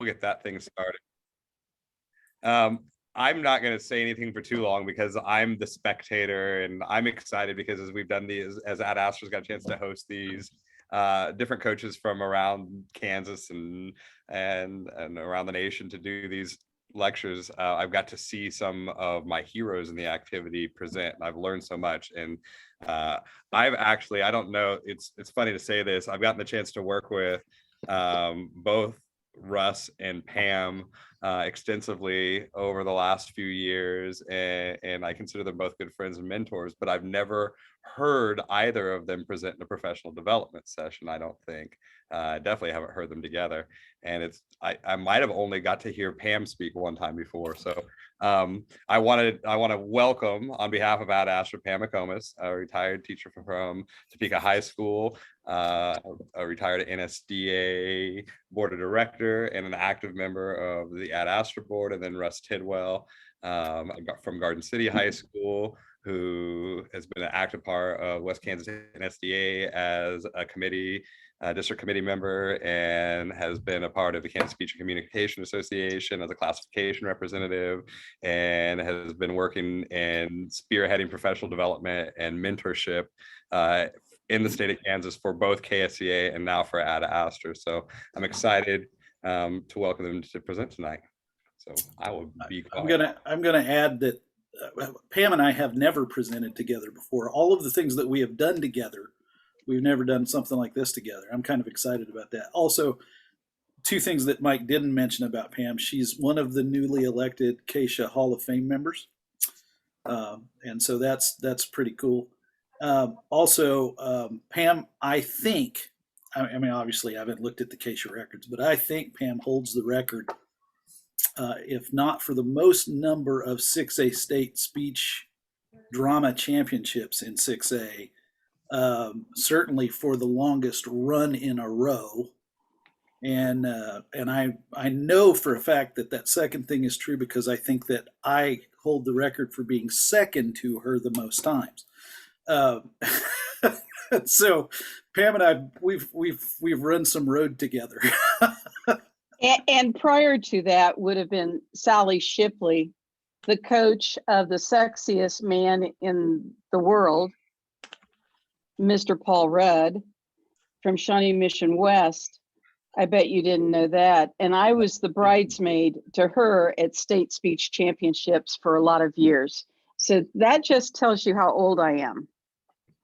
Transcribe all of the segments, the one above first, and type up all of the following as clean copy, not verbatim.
get that thing started. I'm not going to say anything for too long because I'm the spectator, and I'm excited because as we've done these, as Ad Astra's got a chance to host these, different coaches from around Kansas and around the nation to do these lectures, I've got to see some of my heroes in the activity present, and I've learned so much. And I don't know, it's funny to say this, I've gotten the chance to work with both Russ and Pam extensively over the last few years, and I consider them both good friends and mentors, but I've never heard either of them present in a professional development session. I don't think. Definitely haven't heard them together, and I might have only got to hear Pam speak one time before. So I want to welcome on behalf of Ad Astra Pam McComas, a retired teacher from Topeka High School, a retired NSDA board of director, and an active member of the Ad Astra board, and then Russ Tidwell from Garden City High School, who has been an active part of West Kansas NSDA as a committee, district committee member, and has been a part of the Kansas Speech and Communication Association as a classification representative, and has been working and spearheading professional development and mentorship in the state of Kansas for both KSCA and now for Ad Astra. So I'm excited to welcome them to present tonight. So I will be quiet. I'm gonna add that Pam and I have never presented together before. All of the things that we have done together, we've never done something like this together. I'm kind of excited about that. Also, two things that Mike didn't mention about Pam: she's one of the newly elected Keisha Hall of Fame members, and so that's pretty cool. Also, Pam, I think, I mean, obviously, I haven't looked at the Keisha records, but I think Pam holds the record, if not for the most number of 6A state speech drama championships in 6A, certainly for the longest run in a row. And I know for a fact that that second thing is true because I think that I hold the record for being second to her the most times. So Pam and I, we've run some road together. And prior to that would have been Sally Shipley, the coach of the sexiest man in the world, Mr. Paul Rudd from Shawnee Mission West. I bet you didn't know that. And I was the bridesmaid to her at state speech championships for a lot of years. So that just tells you how old I am.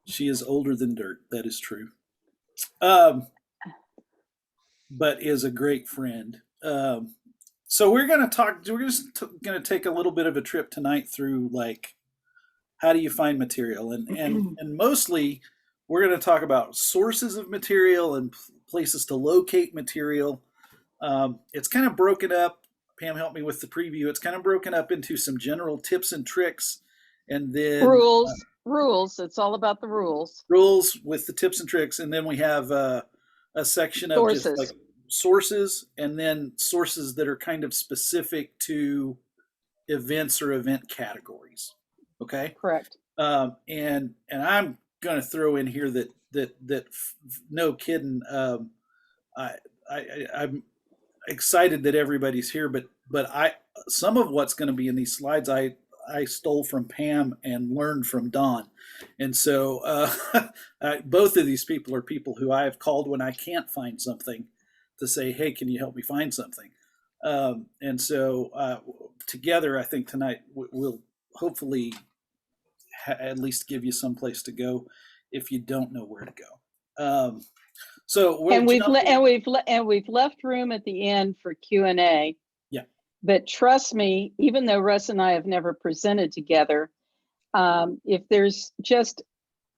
She is older than dirt. That is true. But is a great friend. So we're going to talk, we're just going to take a little bit of a trip tonight through, like, how do you find material? And mostly we're going to talk about sources of material and places to locate material. It's kind of broken up. Pam helped me with the preview. It's kind of broken up into some general tips and tricks, and then rules. It's all about the rules with the tips and tricks. And then we have a section of sources. Just like sources, and then sources that are kind of specific to events or event categories. Okay. Correct. And I'm going to throw in here that no kidding. I'm excited that everybody's here, but some of what's going to be in these slides I stole from Pam and learned from Don. And so both of these people are people who I have called when I can't find something to say, hey, can you help me find something? And so together, I think tonight we'll hopefully at least give you some place to go if you don't know where to go. We've left room at the end for Q&A. Yeah. But trust me, even though Russ and I have never presented together, if there's just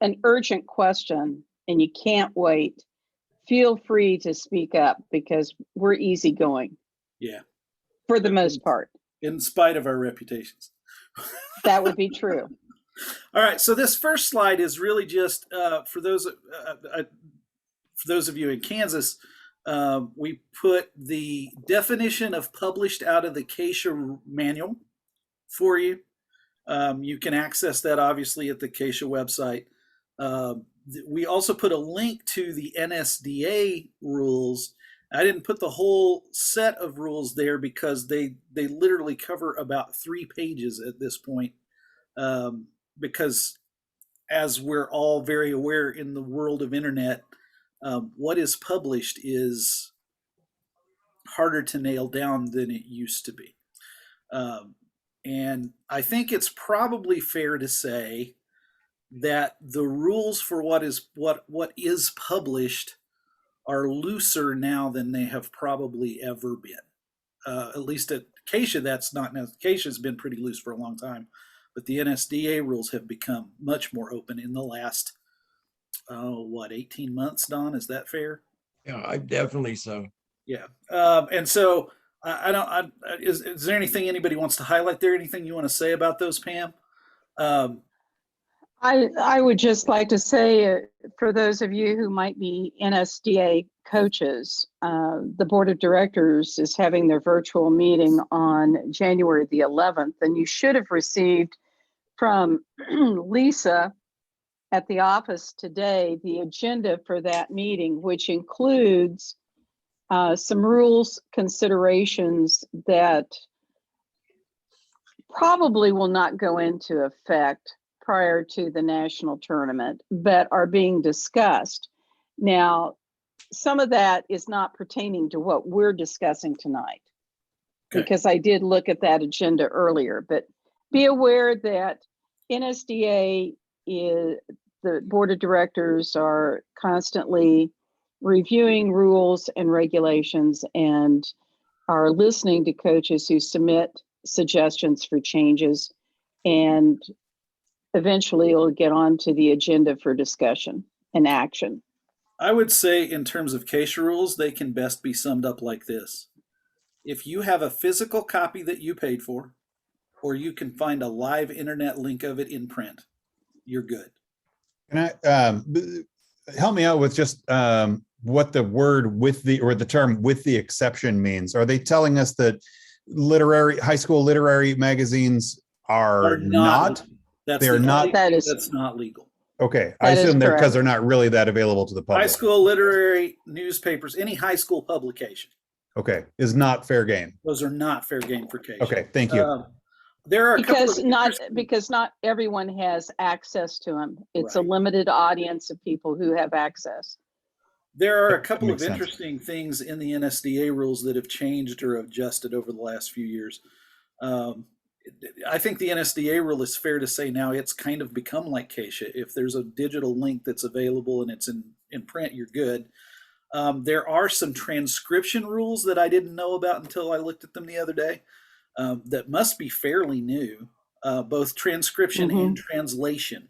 an urgent question and you can't wait, feel free to speak up because we're easygoing. Yeah. For the most part. In spite of our reputations. That would be true. All right. So this first slide is really just for those of you in Kansas, we put the definition of published out of the Keisha manual for you. You can access that obviously at the Keisha website. We also put a link to the NSDA rules I didn't put the whole set of rules there because they literally cover about 3 pages at this point. Because as we're all very aware in the world of internet, what is published is harder to nail down than it used to be. And I think it's probably fair to say that the rules for what is published are looser now than they have probably ever been. At least at Acacia, that's not now. Acacia's been pretty loose for a long time, but the NSDA rules have become much more open in the last 18 months. Don, is that fair? Yeah, I definitely so. Yeah. And so is there anything anybody wants to highlight there? Anything you want to say about those, Pam? I would just like to say, for those of you who might be NSDA coaches, the board of directors is having their virtual meeting on January the 11th, and you should have received from Lisa at the office today the agenda for that meeting, which includes some rules considerations that probably will not go into effect prior to the national tournament, but are being discussed. Now, some of that is not pertaining to what we're discussing tonight, because I did look at that agenda earlier, but be aware that NSDA is, the board of directors are constantly reviewing rules and regulations and are listening to coaches who submit suggestions for changes, and eventually it'll get onto the agenda for discussion and action. I would say in terms of Acacia rules, they can best be summed up like this. If you have a physical copy that you paid for, or you can find a live internet link of it in print, you're good. Can I help me out with just what the word with the, or the term with the exception means? Are they telling us that high school literary magazines are not? They're not. That's not legal. Okay, I assume they're because they're not really that available to the public. High school literary newspapers, any high school publication. Okay, is not fair game. Those are not fair game for Acacia. Okay, thank you. There are because not everyone has access to them. It's a limited audience of people who have access. There are a couple of interesting things in the NSDA rules that have changed or adjusted over the last few years. I think the NSDA rule is fair to say now it's kind of become like Acacia. If there's a digital link that's available and it's in print, you're good. There are some transcription rules that I didn't know about until I looked at them the other day that must be fairly new, both transcription and translation.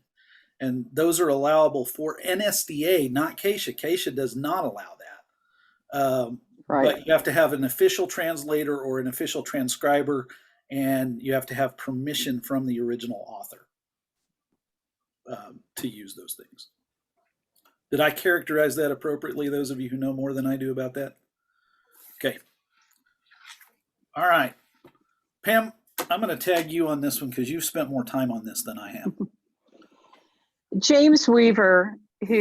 And those are allowable for NSDA, not Acacia. Acacia does not allow that. But you have to have an official translator or an official transcriber, and you have to have permission from the original author to use those things. Did I characterize that appropriately, those of you who know more than I do about that? Okay. All right. Pam, I'm going to tag you on this one because you've spent more time on this than I have. James Weaver, he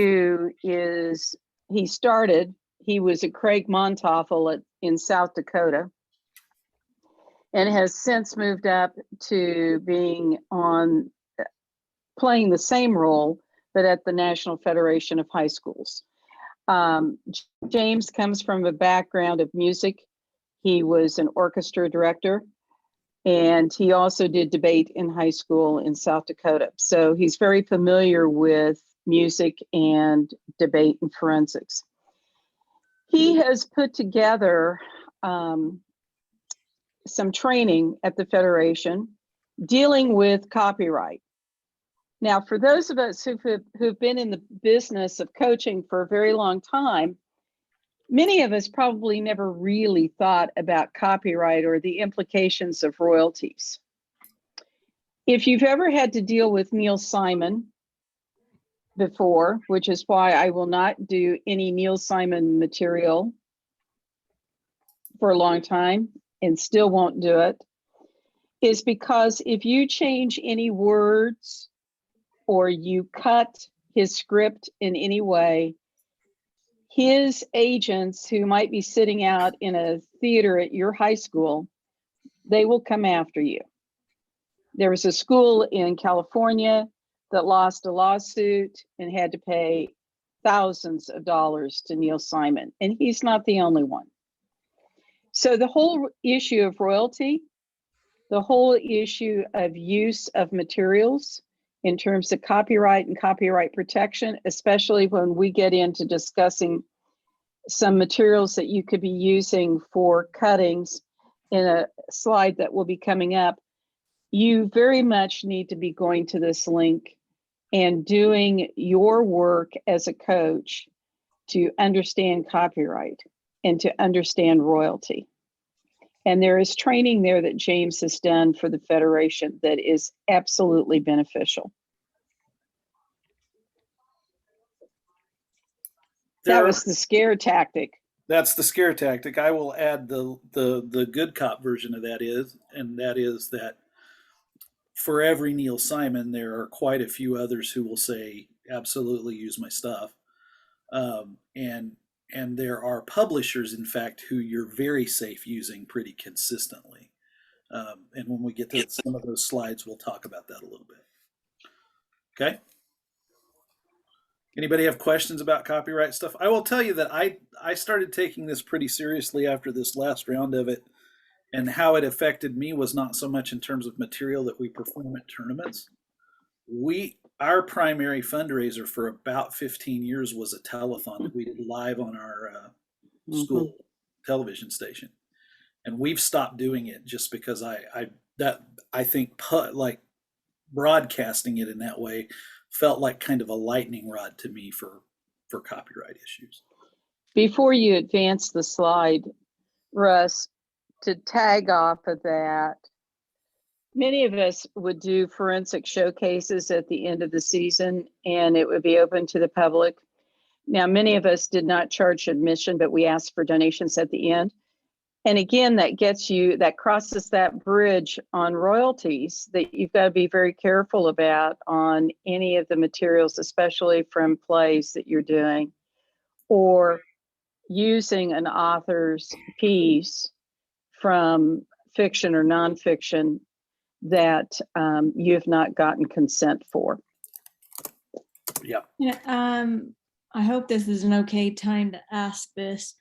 was at Craig Montoffel in South Dakota, and has since moved up to playing the same role, but at the National Federation of High Schools. James comes from a background of music. He was an orchestra director, and he also did debate in high school in South Dakota. So he's very familiar with music and debate and forensics. He has put together some training at the Federation dealing with copyright. Now, for those of us who've been in the business of coaching for a very long time, many of us probably never really thought about copyright or the implications of royalties. If you've ever had to deal with Neil Simon before, which is why I will not do any Neil Simon material for a long time and still won't do it, is because if you change any words or you cut his script in any way, his agents who might be sitting out in a theater at your high school, they will come after you. There was a school in California that lost a lawsuit and had to pay thousands of dollars to Neil Simon, and he's not the only one. So the whole issue of royalty, the whole issue of use of materials in terms of copyright and copyright protection, especially when we get into discussing some materials that you could be using for cuttings in a slide that will be coming up, you very much need to be going to this link and doing your work as a coach to understand copyright and to understand royalty. And there is training there that James has done for the Federation that is absolutely beneficial. That was the scare tactic. That's the scare tactic. I will add the good cop version of that is that for every Neil Simon, there are quite a few others who will say, absolutely use my stuff. And there are publishers, in fact, who you're very safe using pretty consistently. And when we get to some of those slides, we'll talk about that a little bit. Okay. Anybody have questions about copyright stuff? I will tell you that I started taking this pretty seriously after this last round of it, and how it affected me was not so much in terms of material that we perform at tournaments. Our primary fundraiser for about 15 years was a telethon that we did live on our school television station, and we've stopped doing it just because I think like broadcasting it in that way felt like kind of a lightning rod to me for copyright issues. Before you advance the slide, Russ, to tag off of that, many of us would do forensic showcases at the end of the season, and it would be open to the public. Now, many of us did not charge admission, but we asked for donations at the end. And again, that crosses that bridge on royalties that you've got to be very careful about on any of the materials, especially from plays that you're doing, or using an author's piece from fiction or nonfiction that you've not gotten consent for. Yeah. Yeah. I hope this is an okay time to ask this.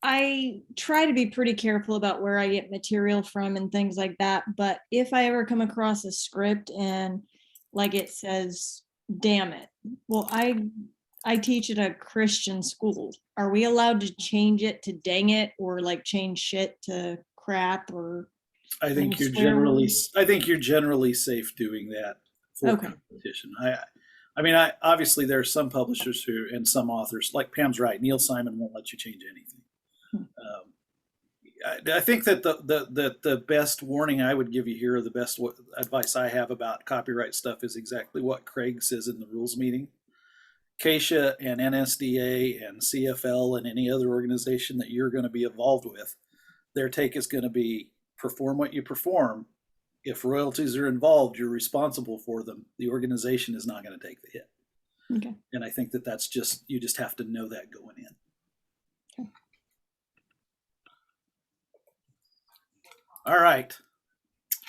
I try to be pretty careful about where I get material from and things like that. But if I ever come across a script and like it says, damn it. Well, I teach at a Christian school. Are we allowed to change it to dang it, or like change shit to crap, or I think you're generally safe doing that for Okay. competition. I mean, obviously there are some publishers who and some authors, like Pam's right, Neil Simon won't let you change anything. I think that the best warning I would give you here, or the best advice I have about copyright stuff, is exactly what Craig says in the rules meeting. CASHA and NSDA and CFL and any other organization that you're going to be involved with, their take is going to be perform what you perform. If royalties are involved, you're responsible for them. The organization is not going to take the hit. Okay. And I think that's just, you just have to know that going in. Okay. All right.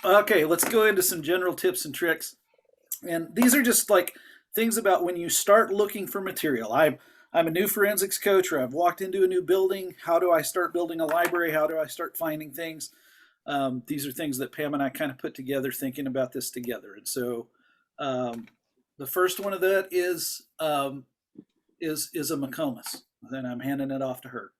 Okay, let's go into some general tips and tricks. And these are just like things about when you start looking for material. I'm a new forensics coach, or I've walked into a new building. How do I start building a library? How do I start finding things? These are things that Pam and I kind of put together thinking about this together. And so the first one of that is a McComas. Then I'm handing it off to her.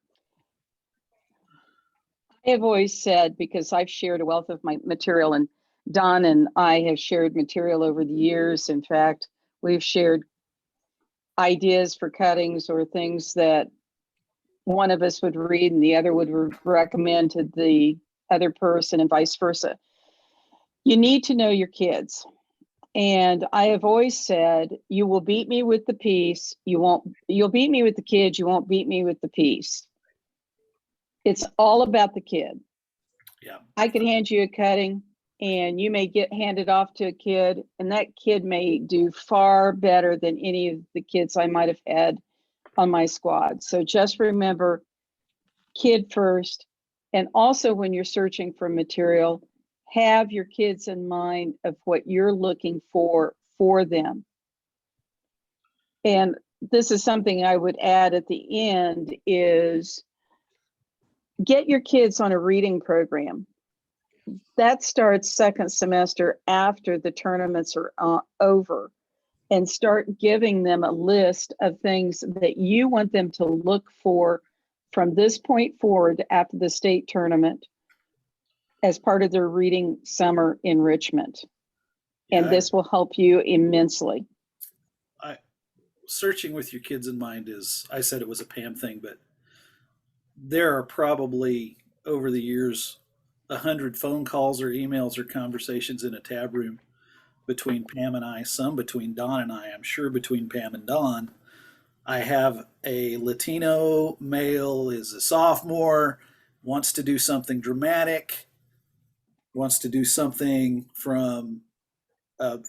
I have always said, because I've shared a wealth of my material, and Don and I have shared material over the years. In fact, we've shared ideas for cuttings or things that one of us would read and the other would recommend to the other person, and vice versa. You need to know your kids. And I have always said, you will beat me with the piece. You'll beat me with the kids. You won't beat me with the piece. It's all about the kid. Yeah. I could hand you a cutting and you may get handed off to a kid, and that kid may do far better than any of the kids I might have had on my squad. So just remember, kid first. And also when you're searching for material, have your kids in mind of what you're looking for them. And this is something I would add at the end is get your kids on a reading program. That starts second semester after the tournaments are over, and start giving them a list of things that you want them to look for from this point forward after the state tournament as part of their reading summer enrichment. And Yeah, this will help you immensely. Searching with your kids in mind is, I said it was a Pam thing, but there are probably over the years 100 phone calls or emails or conversations in a tab room between Pam and I, some between Don and I'm sure between Pam and Don. I have a Latino male, is a sophomore, wants to do something dramatic, wants to do something from a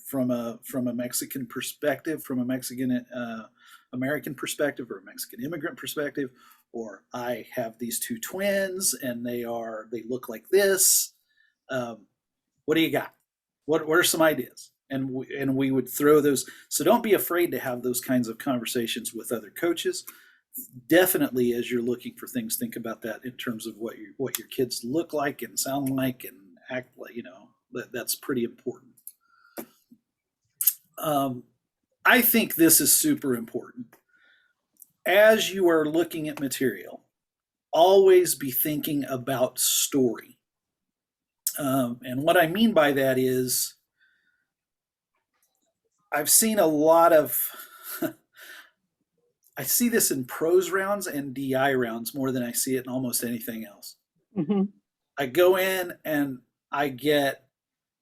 Mexican perspective, from a Mexican American perspective, or a Mexican immigrant perspective, or I have these two twins and they look like this. What do you got? What are some ideas? And we would throw those. So don't be afraid to have those kinds of conversations with other coaches. Definitely, as you're looking for things, think about that in terms of what your kids look like and sound like and act like. That's pretty important. I think this is super important. As you are looking at material, always be thinking about story. And what I mean by that is, I've seen a lot of, I see this in pros rounds and DI rounds more than I see it in almost anything else. Mm-hmm. I go in and I get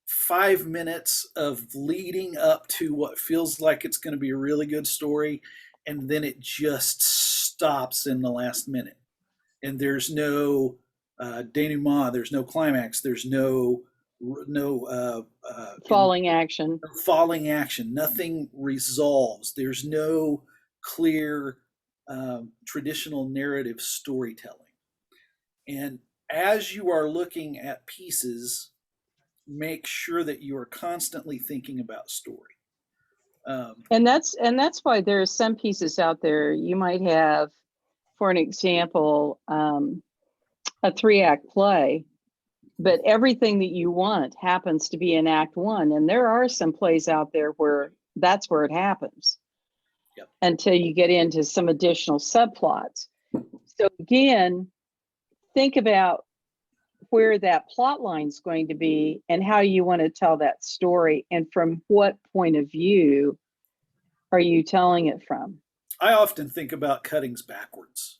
5 minutes of leading up to what feels like it's going to be a really good story, and then it just stops in the last minute. And there's no denouement, there's no climax, there's no Falling action. falling action. Nothing resolves. There's no clear traditional narrative storytelling. And as you are looking at pieces, make sure that you are constantly thinking about story. And that's why there are some pieces out there. You might have, for an example, a 3-act play, but everything that you want happens to be in act 1. And there are some plays out there where that's where it happens. Yep. Until you get into some additional subplots. So again, think about where that plot line is going to be and how you want to tell that story, and from what point of view are you telling it from. I often think about cuttings backwards.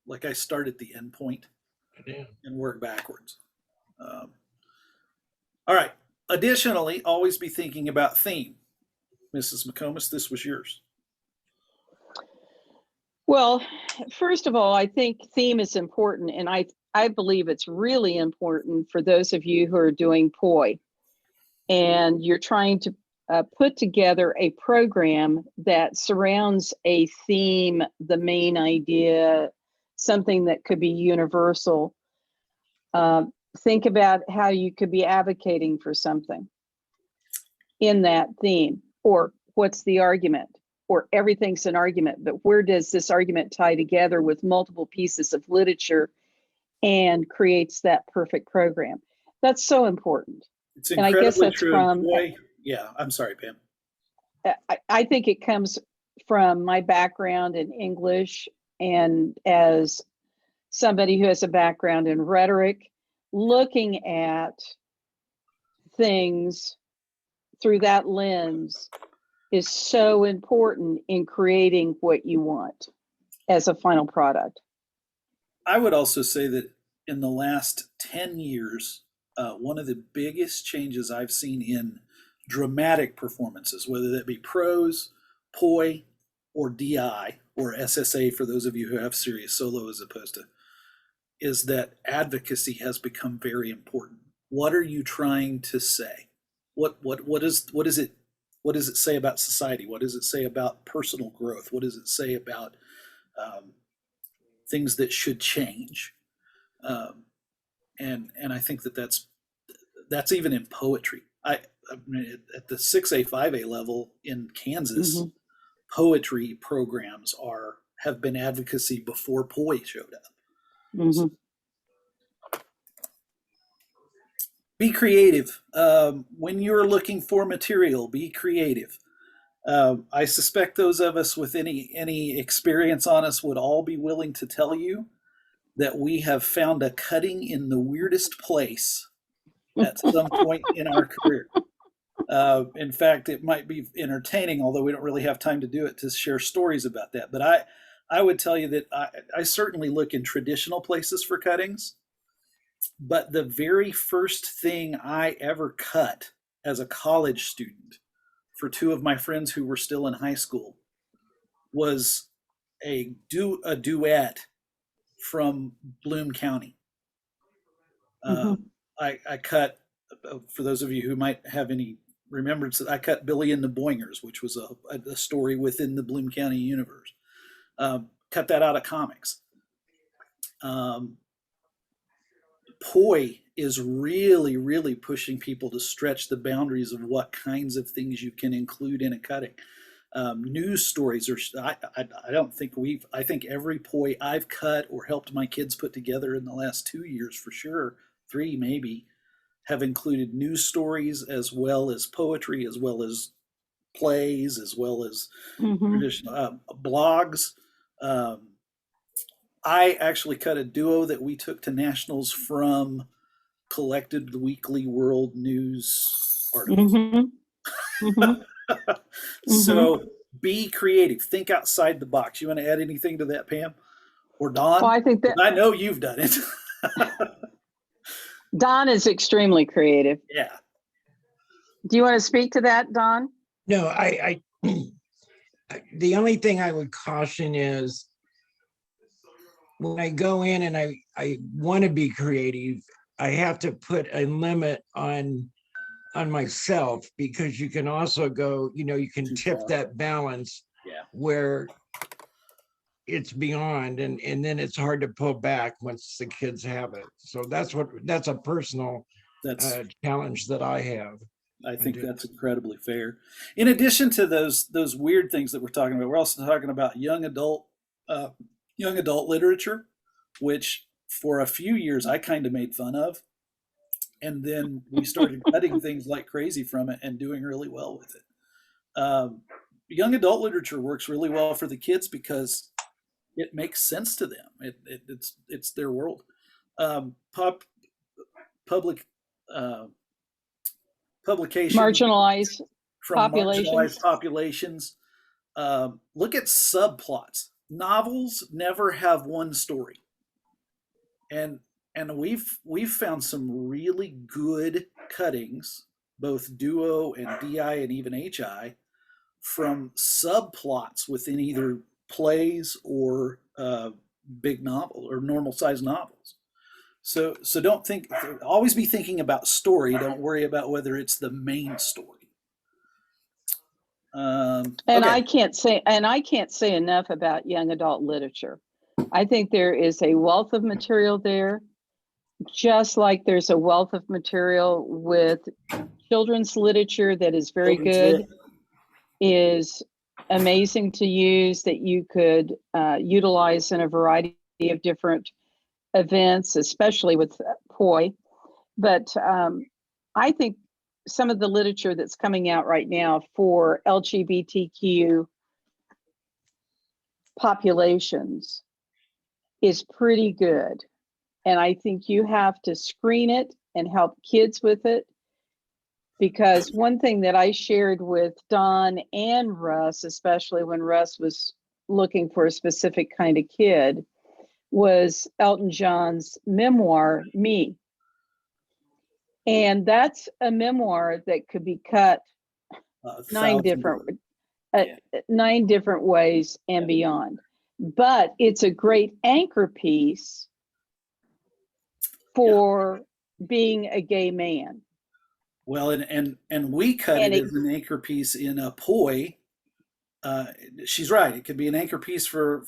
Like I start at the end point and work backwards. All right. Additionally, always be thinking about theme. Mrs. McComas, this was yours. Well, first of all, I think theme is important, and I believe it's really important for those of you who are doing POI and you're trying to put together a program that surrounds a theme, the main idea, something that could be universal. Think about how you could be advocating for something in that theme, or what's the argument, or everything's an argument, but where does this argument tie together with multiple pieces of literature and creates that perfect program? That's so important. It's and incredibly I guess that's true. from, Yeah, I'm sorry, Pam. I think it comes from my background in English, and as somebody who has a background in rhetoric, looking at things through that lens is so important in creating what you want as a final product. I would also say that in the last 10 years, one of the biggest changes I've seen in dramatic performances, whether that be prose, POI, or DI, or SSA for those of you who have serious solo as opposed to, is that advocacy has become very important. What are you trying to say? What is it say about society? What does it say about personal growth? What does it say about things that should change. And I think that's even in poetry. I mean, at the 6A, 5A level in Kansas, poetry programs have been advocacy before POI showed up. Mhm. Be creative. When you're looking for material, be creative. I suspect those of us with any experience on us would all be willing to tell you that we have found a cutting in the weirdest place at some point in our career. In fact, it might be entertaining, although we don't really have time to do it, to share stories about that. But I would tell you that I certainly look in traditional places for cuttings. But the very first thing I ever cut as a college student for two of my friends who were still in high school was a duet from Bloom County. I cut, for those of you who might have any remembrance, I cut Billy and the Boingers, which was a story within the Bloom County universe. Cut that out of comics. Poi is really, really pushing people to stretch the boundaries of what kinds of things you can include in a cutting. News stories I don't think I think every poi I've cut or helped my kids put together in the last 2 years, for sure, 3 maybe, have included news stories as well as poetry, as well as plays, as well as traditional blogs. I actually cut a duo that we took to nationals from collected Weekly World News articles. So be creative. Think outside the box. You want to add anything to that, Pam? Or Don? Well, I think that I know you've done it. Don is extremely creative. Yeah. Do you want to speak to that, Don? No, I the only thing I would caution is when I go in and I want to be creative, I have to put a limit on myself, because you can also go, you can tip that balance where it's beyond, and then it's hard to pull back once the kids have it. So that's a personal challenge that I have. I think that's incredibly fair. In addition to those weird things that we're talking about, we're also talking about young adult literature, which for a few years I kind of made fun of, and then we started cutting things like crazy from it and doing really well with it. Young adult literature works really well for the kids because it makes sense to them. It's their world. Publications Marginalized from populations. marginalized populations. Look at subplots. Novels never have one story, and we've found some really good cuttings, both duo and DI and even HI, from subplots within either plays or big novel or normal size novels. So don't think, always be thinking about story. Don't worry about whether it's the main story. And okay. I can't say enough about young adult literature. I think there is a wealth of material there, just like there's a wealth of material with children's literature that is very good, is amazing to use, that you could utilize in a variety of different events, especially with poi. But I think some of the literature that's coming out right now for LGBTQ populations is pretty good. And I think you have to screen it and help kids with it. Because one thing that I shared with Don and Russ, especially when Russ was looking for a specific kind of kid, was Elton John's memoir, Me. And that's a memoir that could be cut 9 different ways and beyond. But it's a great anchor piece for being a gay man. Well, and we cut it as an anchor piece in a poi she's right. It could be an anchor piece for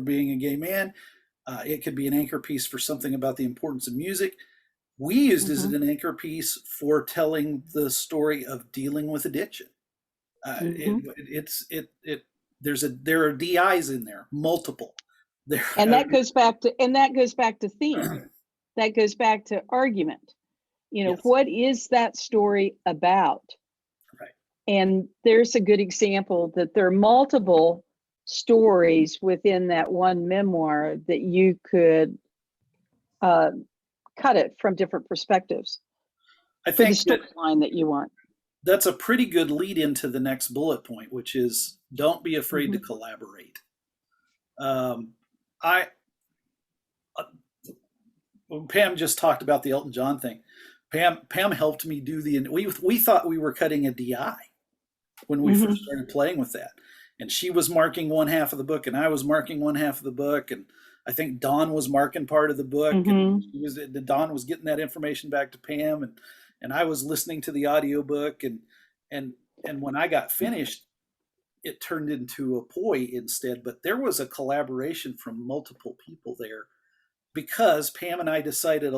being a gay man. It could be an anchor piece for something about the importance of music. We used as Mhm. an anchor piece for telling the story of dealing with addiction. Mhm. There are DIs in there, multiple. There, And that goes back to theme. That goes back to argument. yes, What is that story about? right. And there's a good example that there are multiple stories within that one memoir that you could cut it from different perspectives I for the think that storyline that you want. that's a pretty good lead into the next bullet point, which is don't be afraid to Mhm. collaborate. I Pam just talked about the Elton John thing. Pam helped me do we thought we were cutting a DI when we Mhm. first started playing with that. And she was marking one half of the book and I was marking one half of the book. And I think Don was marking part of the book and Mhm. Don was getting that information back to Pam and I was listening to the audiobook and and when I got finished, it turned into a poi instead. But there was a collaboration from multiple people there because Pam and I decided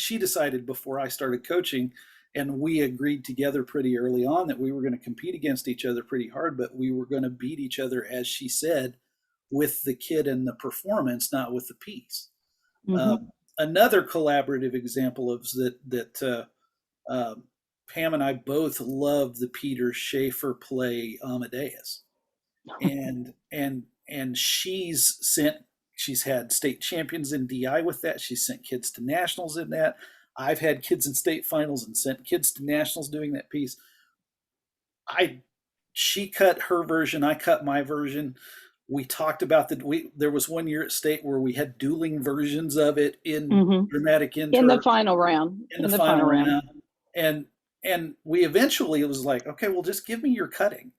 she decided before I started coaching, and we agreed together pretty early on that we were going to compete against each other pretty hard, but we were going to beat each other, as she said, with the kid and the performance, not with the piece. Uh, Mhm. Another collaborative example of uh, Pam and I both loved the Peter Schaefer play Amadeus, and she's had state champions in DI with that. She's sent kids to nationals in that. I've had kids in state finals and sent kids to nationals doing that piece. I She cut her version, I cut my version. We talked about there was one year at state where we had dueling versions of it in Mhm. dramatic In the inter final round. in the final round. And we eventually, it was like, okay, well, just give me your cutting.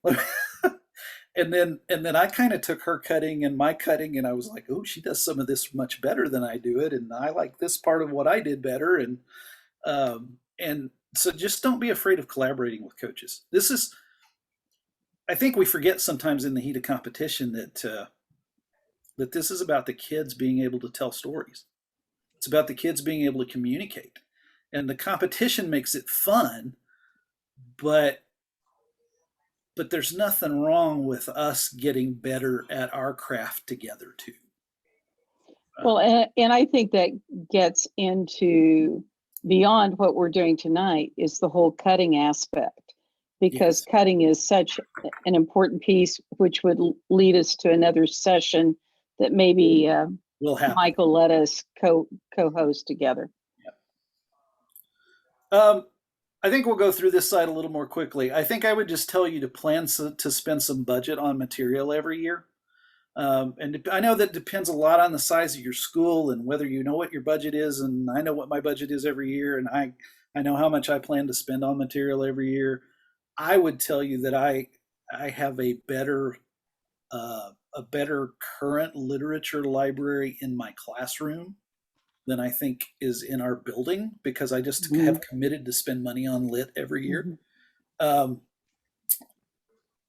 And then I kind of took her cutting and my cutting, and I was like, oh, she does some of this much better than I do it, and I like this part of what I did better. And so just don't be afraid of collaborating with coaches. I think we forget sometimes in the heat of competition that this is about the kids being able to tell stories. It's about the kids being able to communicate, and the competition makes it fun, but there's nothing wrong with us getting better at our craft together too. Well, and I think that gets into beyond what we're doing tonight is the whole cutting aspect, because Yes, cutting is such an important piece, which would lead us to another session that maybe will happen. Michael let us co-host together. I think we'll go through this side a little more quickly. I think I would just tell you to plan to spend some budget on material every year. And I know that depends a lot on the size of your school and whether you know what your budget is. And I know what my budget is every year, and I know how much I plan to spend on material every year. I would tell you that I have a better current literature library in my classroom than I think is in our building, because I just Mhm. have committed to spend money on lit every year. Mhm. Um,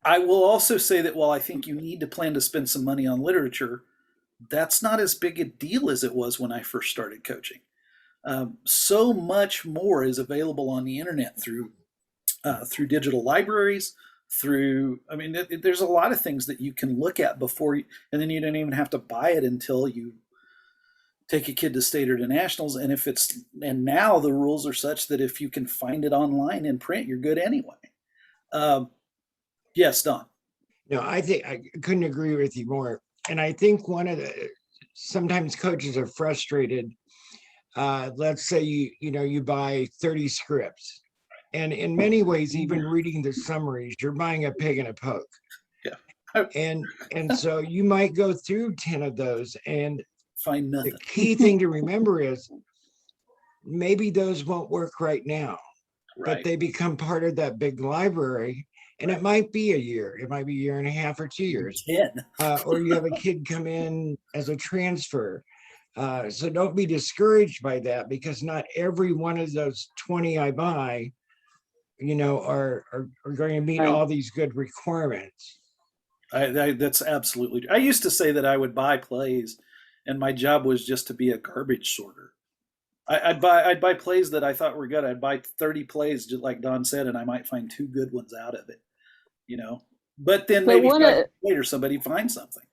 I will also say that while I think you need to plan to spend some money on literature, that's not as big a deal as it was when I first started coaching. So much more is available on the internet through digital libraries. There's a lot of things that you can look at and then you don't even have to buy it until you take a kid to state or to nationals. And now the rules are such that if you can find it online in print, you're good anyway. Yes, Don. No, I think I couldn't agree with you more. And I think sometimes coaches are frustrated. Let's say you buy 30 scripts. And in many ways, even reading the summaries, you're buying a pig and a poke. Yeah. And so you might go through 10 of those. And Find the nothing. key thing to remember is maybe those won't work right now, but Right. they become part of that big library. And it might be a year, it might be a year and a half or 2 years. 10. Or you have a kid come in as a transfer. So don't be discouraged by that, because not every one of those 20 I buy, are going to meet Right. all these good requirements. That's absolutely. I used to say that I would buy plays, and my job was just to be a garbage sorter. I'd buy plays that I thought were good. I'd buy 30 plays, just like Don said, and I might find 2 good ones out of it. But then But maybe one 5 of years later somebody finds something.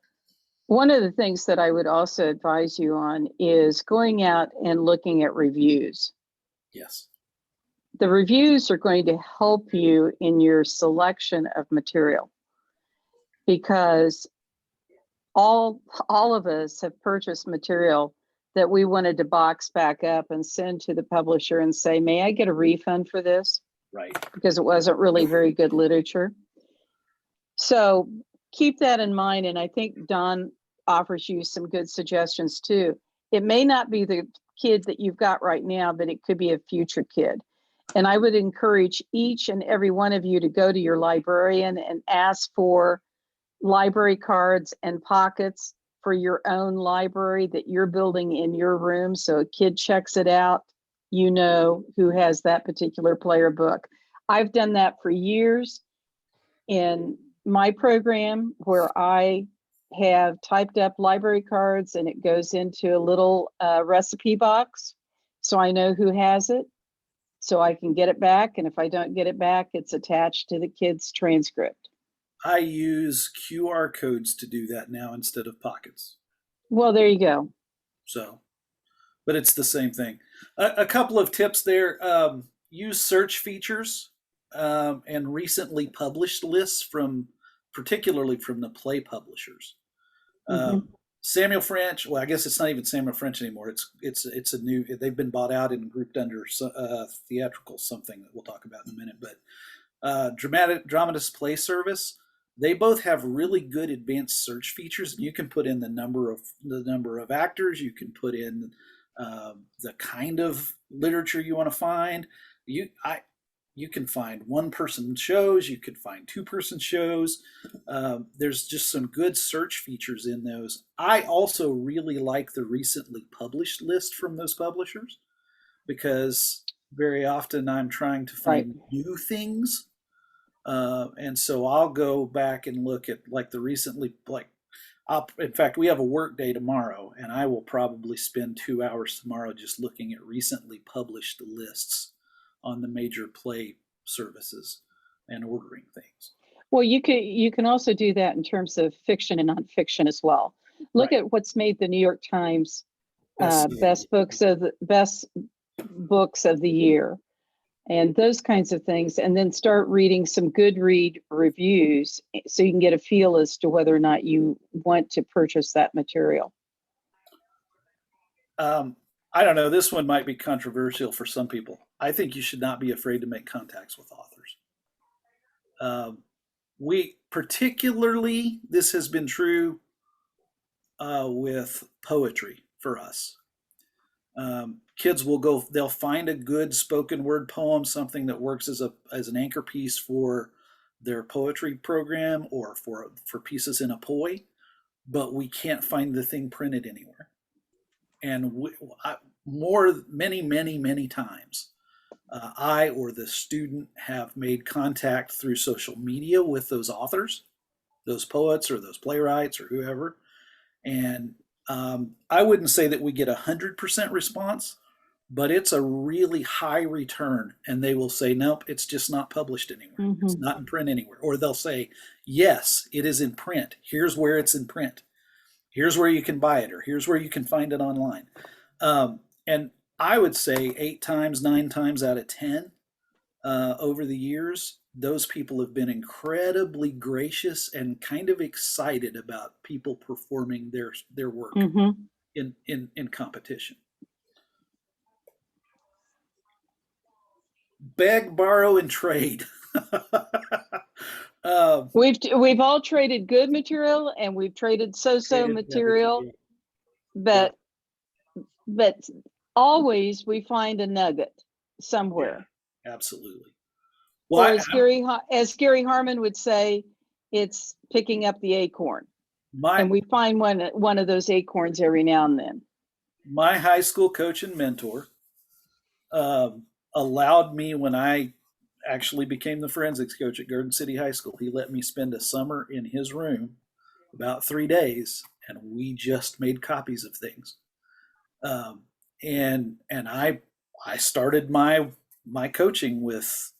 one of the things that I would also advise you on is going out and looking at reviews. Yes. The reviews are going to help you in your selection of material, because all of us have purchased material that we wanted to box back up and send to the publisher and say, may I get a refund for this? Right. Because it wasn't really very good literature. So keep that in mind. And I think Don offers you some good suggestions too. It may not be the kid that you've got right now, but it could be a future kid. And I would encourage each and every one of you to go to your librarian and ask for library cards and pockets for your own library that you're building in your room. So a kid checks it out, you know who has that particular player book. I've done that for years in my program, where I have typed up library cards and it goes into a little recipe box. So I know who has it, so I can get it back. And if I don't get it back, it's attached to the kid's transcript. I use QR codes to do that now instead of pockets. Well, there you go. So, but it's the same thing. A couple of tips there. Use search features and recently published lists particularly from the play publishers. Samuel French. Well, I guess it's not even Samuel French anymore. It's a new. They've been bought out and grouped under theatrical something that we'll talk about in a minute. But Dramatist Play Service. They both have really good advanced search features. You can put in the number of actors. You can put in the kind of literature you want to find. You can find 1-person shows. You can find 2-person shows. There's just some good search features in those. I also really like the recently published list from those publishers, because very often I'm trying to find new things. And so I'll go back and look at like the recently, in fact, we have a work day tomorrow, and I will probably spend 2 hours tomorrow just looking at recently published lists on the major play services and ordering things. Well, you can also do that in terms of fiction and nonfiction as well. Look at what's made the New York Times best books of the year, and those kinds of things, and then start reading some good reviews so you can get a feel as to whether or not you want to purchase that material. I don't know, this one might be controversial for some people. I think you should not be afraid to make contacts with authors. This has been true with poetry for us. Kids will go, they'll find a good spoken word poem, something that works as an anchor piece for their poetry program or for pieces in a poi, but we can't find the thing printed anywhere. And many times, I or the student have made contact through social media with those authors, those poets or those playwrights or whoever. And I wouldn't say that we get 100% response, but it's a really high return. And they will say, nope, it's just not published anywhere. It's not in print anywhere. Or they'll say, yes, it is in print. Here's where it's in print. Here's where you can buy it, or here's where you can find it online. And I would say 8 times, 9 times out of 10 over the years, those people have been incredibly gracious and kind of excited about people performing their work in competition. Beg, borrow, and trade. We've all traded good material and we've traded so material, but always we find a nugget somewhere. Yeah, absolutely. Well, as Gary Harmon would say, it's picking up the acorn, and we find one of those acorns every now and then. My high school coach and mentor allowed me, when I actually became the forensics coach at Garden City High School. He let me spend a summer in his room, about 3 days, and we just made copies of things. And I started my coaching with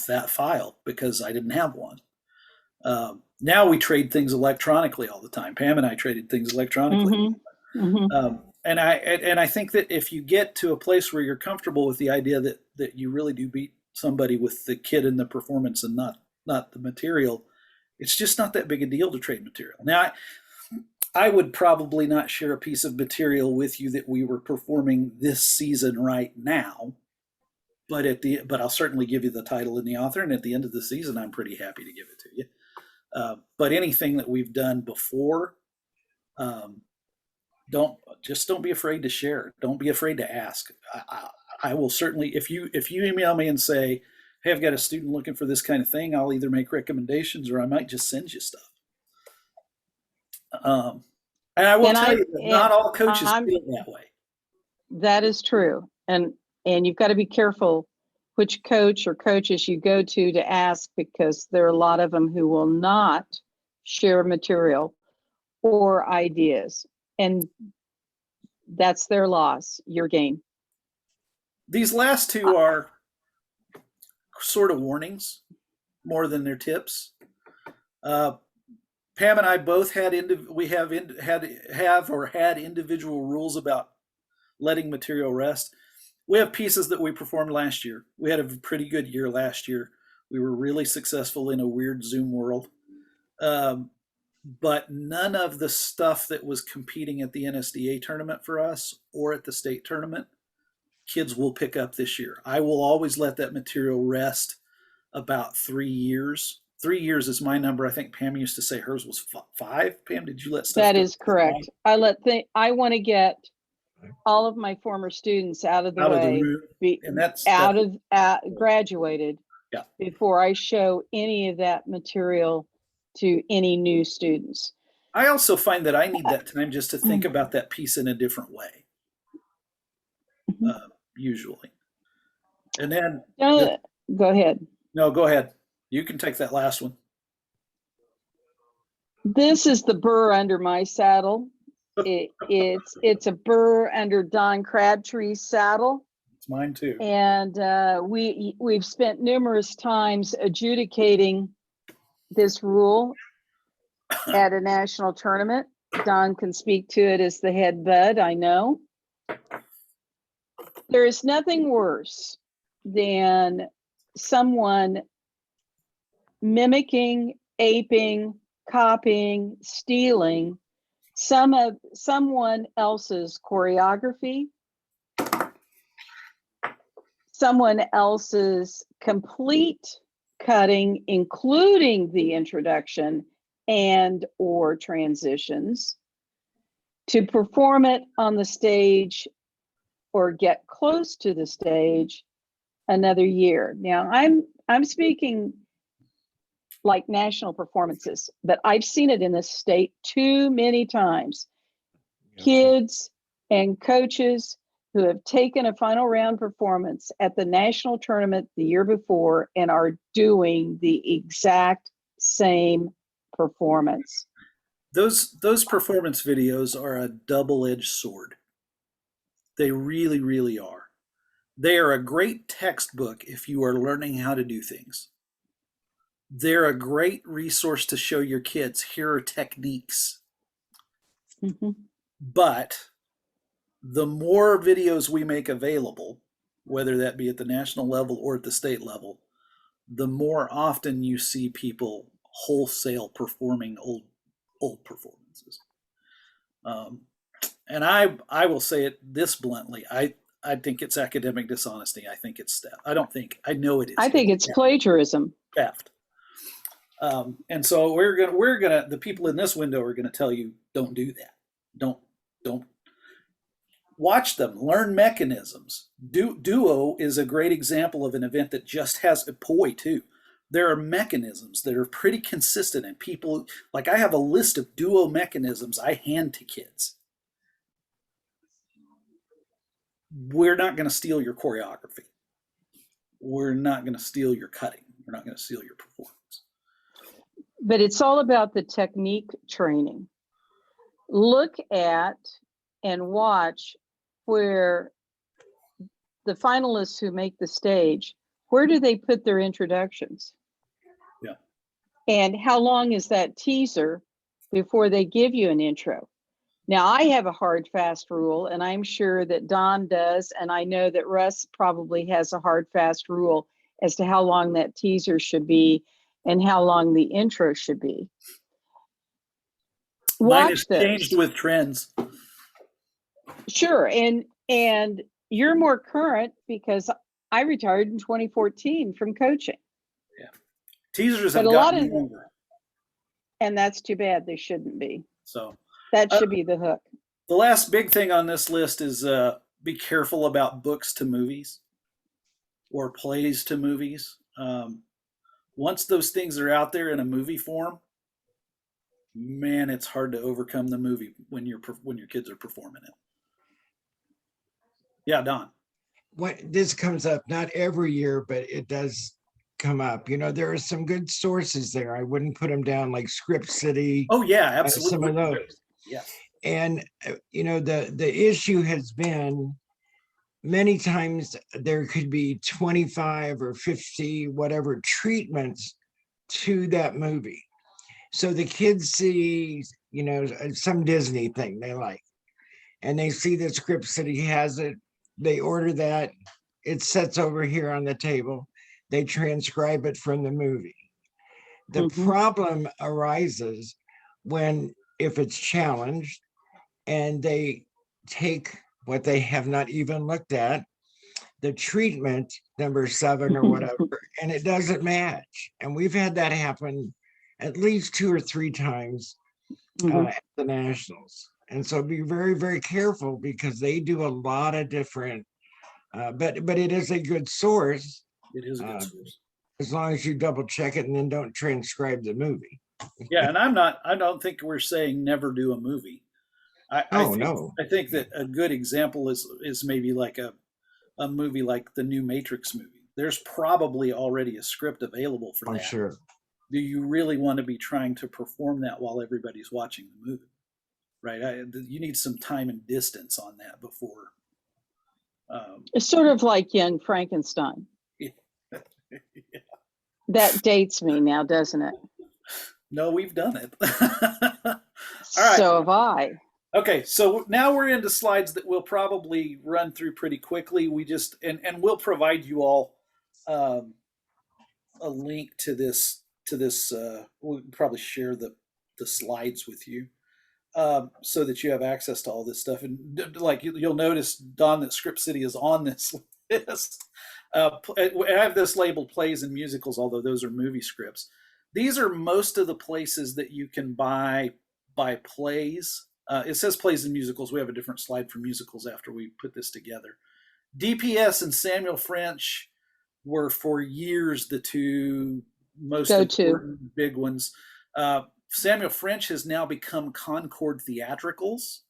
that file because I didn't have one. Now we trade things electronically all the time. Pam and I traded things electronically. And I think that if you get to a place where you're comfortable with the idea that you really do beat somebody with the kid and the performance and not the material, it's just not that big a deal to trade material. Now, I would probably not share a piece of with you that we were performing this season right now, but I'll certainly give you the title and the author, and at the end of the season, I'm pretty happy to give it to you. But anything that we've done before, don't be afraid to share. Don't be afraid to ask. I will certainly, if you email me and say, hey, I've got a student looking for this kind of thing, I'll either make recommendations or I might just send you stuff. And I will tell you that not all coaches feel that way. That is true. And you've got to be careful which coach or coaches you go to ask, because there are a lot of them who will not share material or ideas. And that's their loss, your gain. These last two are sort of warnings more than they're tips. Pam and I both had individual rules about letting material rest. We have pieces that we performed last year. We had a pretty good year last year. We were really successful in a weird Zoom world. But none of the stuff that was competing at the NSDA tournament for us or at the state tournament, kids will pick up this year. I will always let that material rest about 3 years. 3 years is my number. I think Pam used to say hers was 5. Pam, did you let stuff? That is correct. I want to get all of my former students out of the way, and that's graduated, before I show any of that material to any new students. I also find that I need that time just to think about that piece in a different way, usually. And then go ahead. No, go ahead. You can take that last one. This is the burr under my saddle. It's a burr under Don Crabtree's saddle. It's mine too. And we've spent numerous times adjudicating this rule at a national tournament. Don can speak to it as the head bud, I know. There is nothing worse than someone mimicking, aping, copying, stealing someone else's choreography, someone else's complete cutting, including the introduction and or transitions, to perform it on the stage or get close to the stage another year. Now, I'm speaking like national performances, but I've seen it in this state too many times. Kids and coaches who have taken a final round performance at the national tournament the year before and are doing the exact same performance. Those performance videos are a double-edged sword. They really, really are. They are a great textbook if you are learning how to do things. They're a great resource to show your kids, here are techniques. But the more videos we make available, whether that be at the national level or at the state level, the more often you see people wholesale performing old performances. And I will say it this bluntly. I think it's academic dishonesty. I think it's theft. I know it is. I think it's plagiarism. Theft. And so we're gonna the people in this window are gonna tell you, don't do that. Don't watch them, learn mechanisms. Duo is a great example of an event that just has a poi too. There are mechanisms that are pretty consistent, and people, like, I have a list of duo mechanisms I hand to kids. We're not going to steal your choreography. we're not going to steal your cutting. We're not going to steal your performance. But it's all about the technique training. Look at and watch where the finalists who make the stage, where do they put their introductions? Yeah. And how long is that teaser before they give you an intro? Now, I have a hard, fast rule, and I'm sure that Don does, and I know that Russ probably has a hard, fast rule as to how long that teaser should be and how long the intro should be. Mine Watch has those. changed with trends. Sure, and you're more current because I retired in 2014 from coaching. Teasers But have a lot gotten of- longer. And that's too bad. They shouldn't be. So That should be the hook. the last big thing on this list is be careful about books to movies or plays to movies. Once those things are out there in a movie form, man, it's hard to overcome the movie when your kids are performing it. Yeah, Don. This comes up not every year, but it does come up. You know, there are some good sources there. I wouldn't put them down like Script City. Oh yeah, Some absolutely. of those. Yeah. And you know, the issue has been many times there could be 25 or 50 whatever treatments to that movie. So the kids see, you know, some Disney thing they like, and they see that Script City has it. They order that. It sits over here on the table. They transcribe it from the movie. The problem arises when, if it's challenged and they take what they have not even looked at, the treatment number 7 or whatever, and it doesn't match. And we've had that happen at least 2 or 3 times at the Nationals. And so be very, very careful because they do a lot of different, but it is a good source. It is a good source. As long as you double check it and then don't transcribe the movie. Yeah, and I don't think we're saying never do a movie. No. I think that a good example is maybe like a movie like the new Matrix movie. There's probably already a script available for I'm that. sure. Do you really want to be trying to perform that while everybody's watching the movie? Right? You need some time and distance on that before. It's sort of like Young Frankenstein. Yeah. That dates me now, doesn't it? No, we've done it. All right. So have I. Okay, so now we're into slides that we'll probably run through pretty quickly. We just and we'll provide you all a link to this. We'll probably share the slides with you so that you have access to all this stuff. And like you'll notice, Don, that Script City is on this list. I have this labeled plays and musicals, although those are movie scripts. These are most of the places that you can buy plays. It says plays and musicals. We have a different slide for musicals after we put this together. DPS and Samuel French were for years the two most important big ones. Samuel French has now become Concord Theatricals,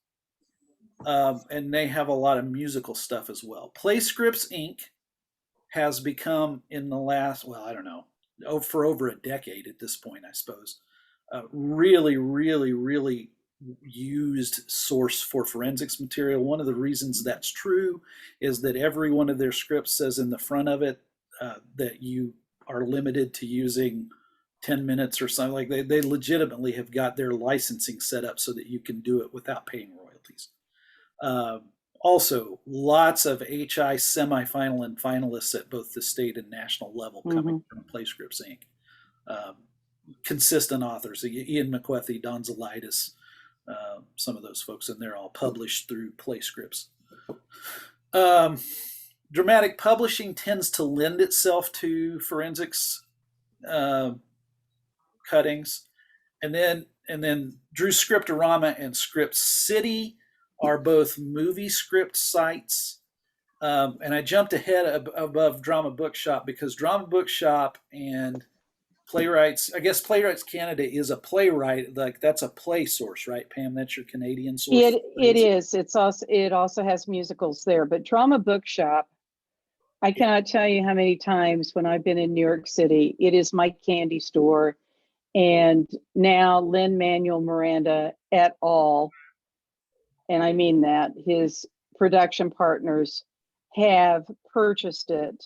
and they have a lot of musical stuff as well. Play Scripts Inc. has become in the last, well, I don't know, for over a decade at this point, I suppose, really, really, really used source for forensics material. One of the reasons that's true is that every one of their scripts says in the front of it that you are limited to using 10 minutes or something. Like they legitimately have got their licensing set up so that you can do it without paying royalties. Also, lots of HI semifinal and finalists at both the state and national level coming from Play Scripts Inc. Consistent authors, Ian McWethy, Don Zolaitis, some of those folks, and they're all published through Play Scripts. Dramatic publishing tends to lend itself to forensics cuttings, and then Drew Scriptorama and Script City are both movie script sites. And I jumped ahead above Drama Bookshop because Drama Bookshop and Playwrights, I guess Playwrights Canada is a playwright, like that's a play source, right, Pam? That's your Canadian source. It is. It also has musicals there, but Drama Bookshop, I cannot tell you how many times when I've been in New York City, it is my candy store. And now Lin-Manuel Miranda et al., and I mean that, his production partners have purchased it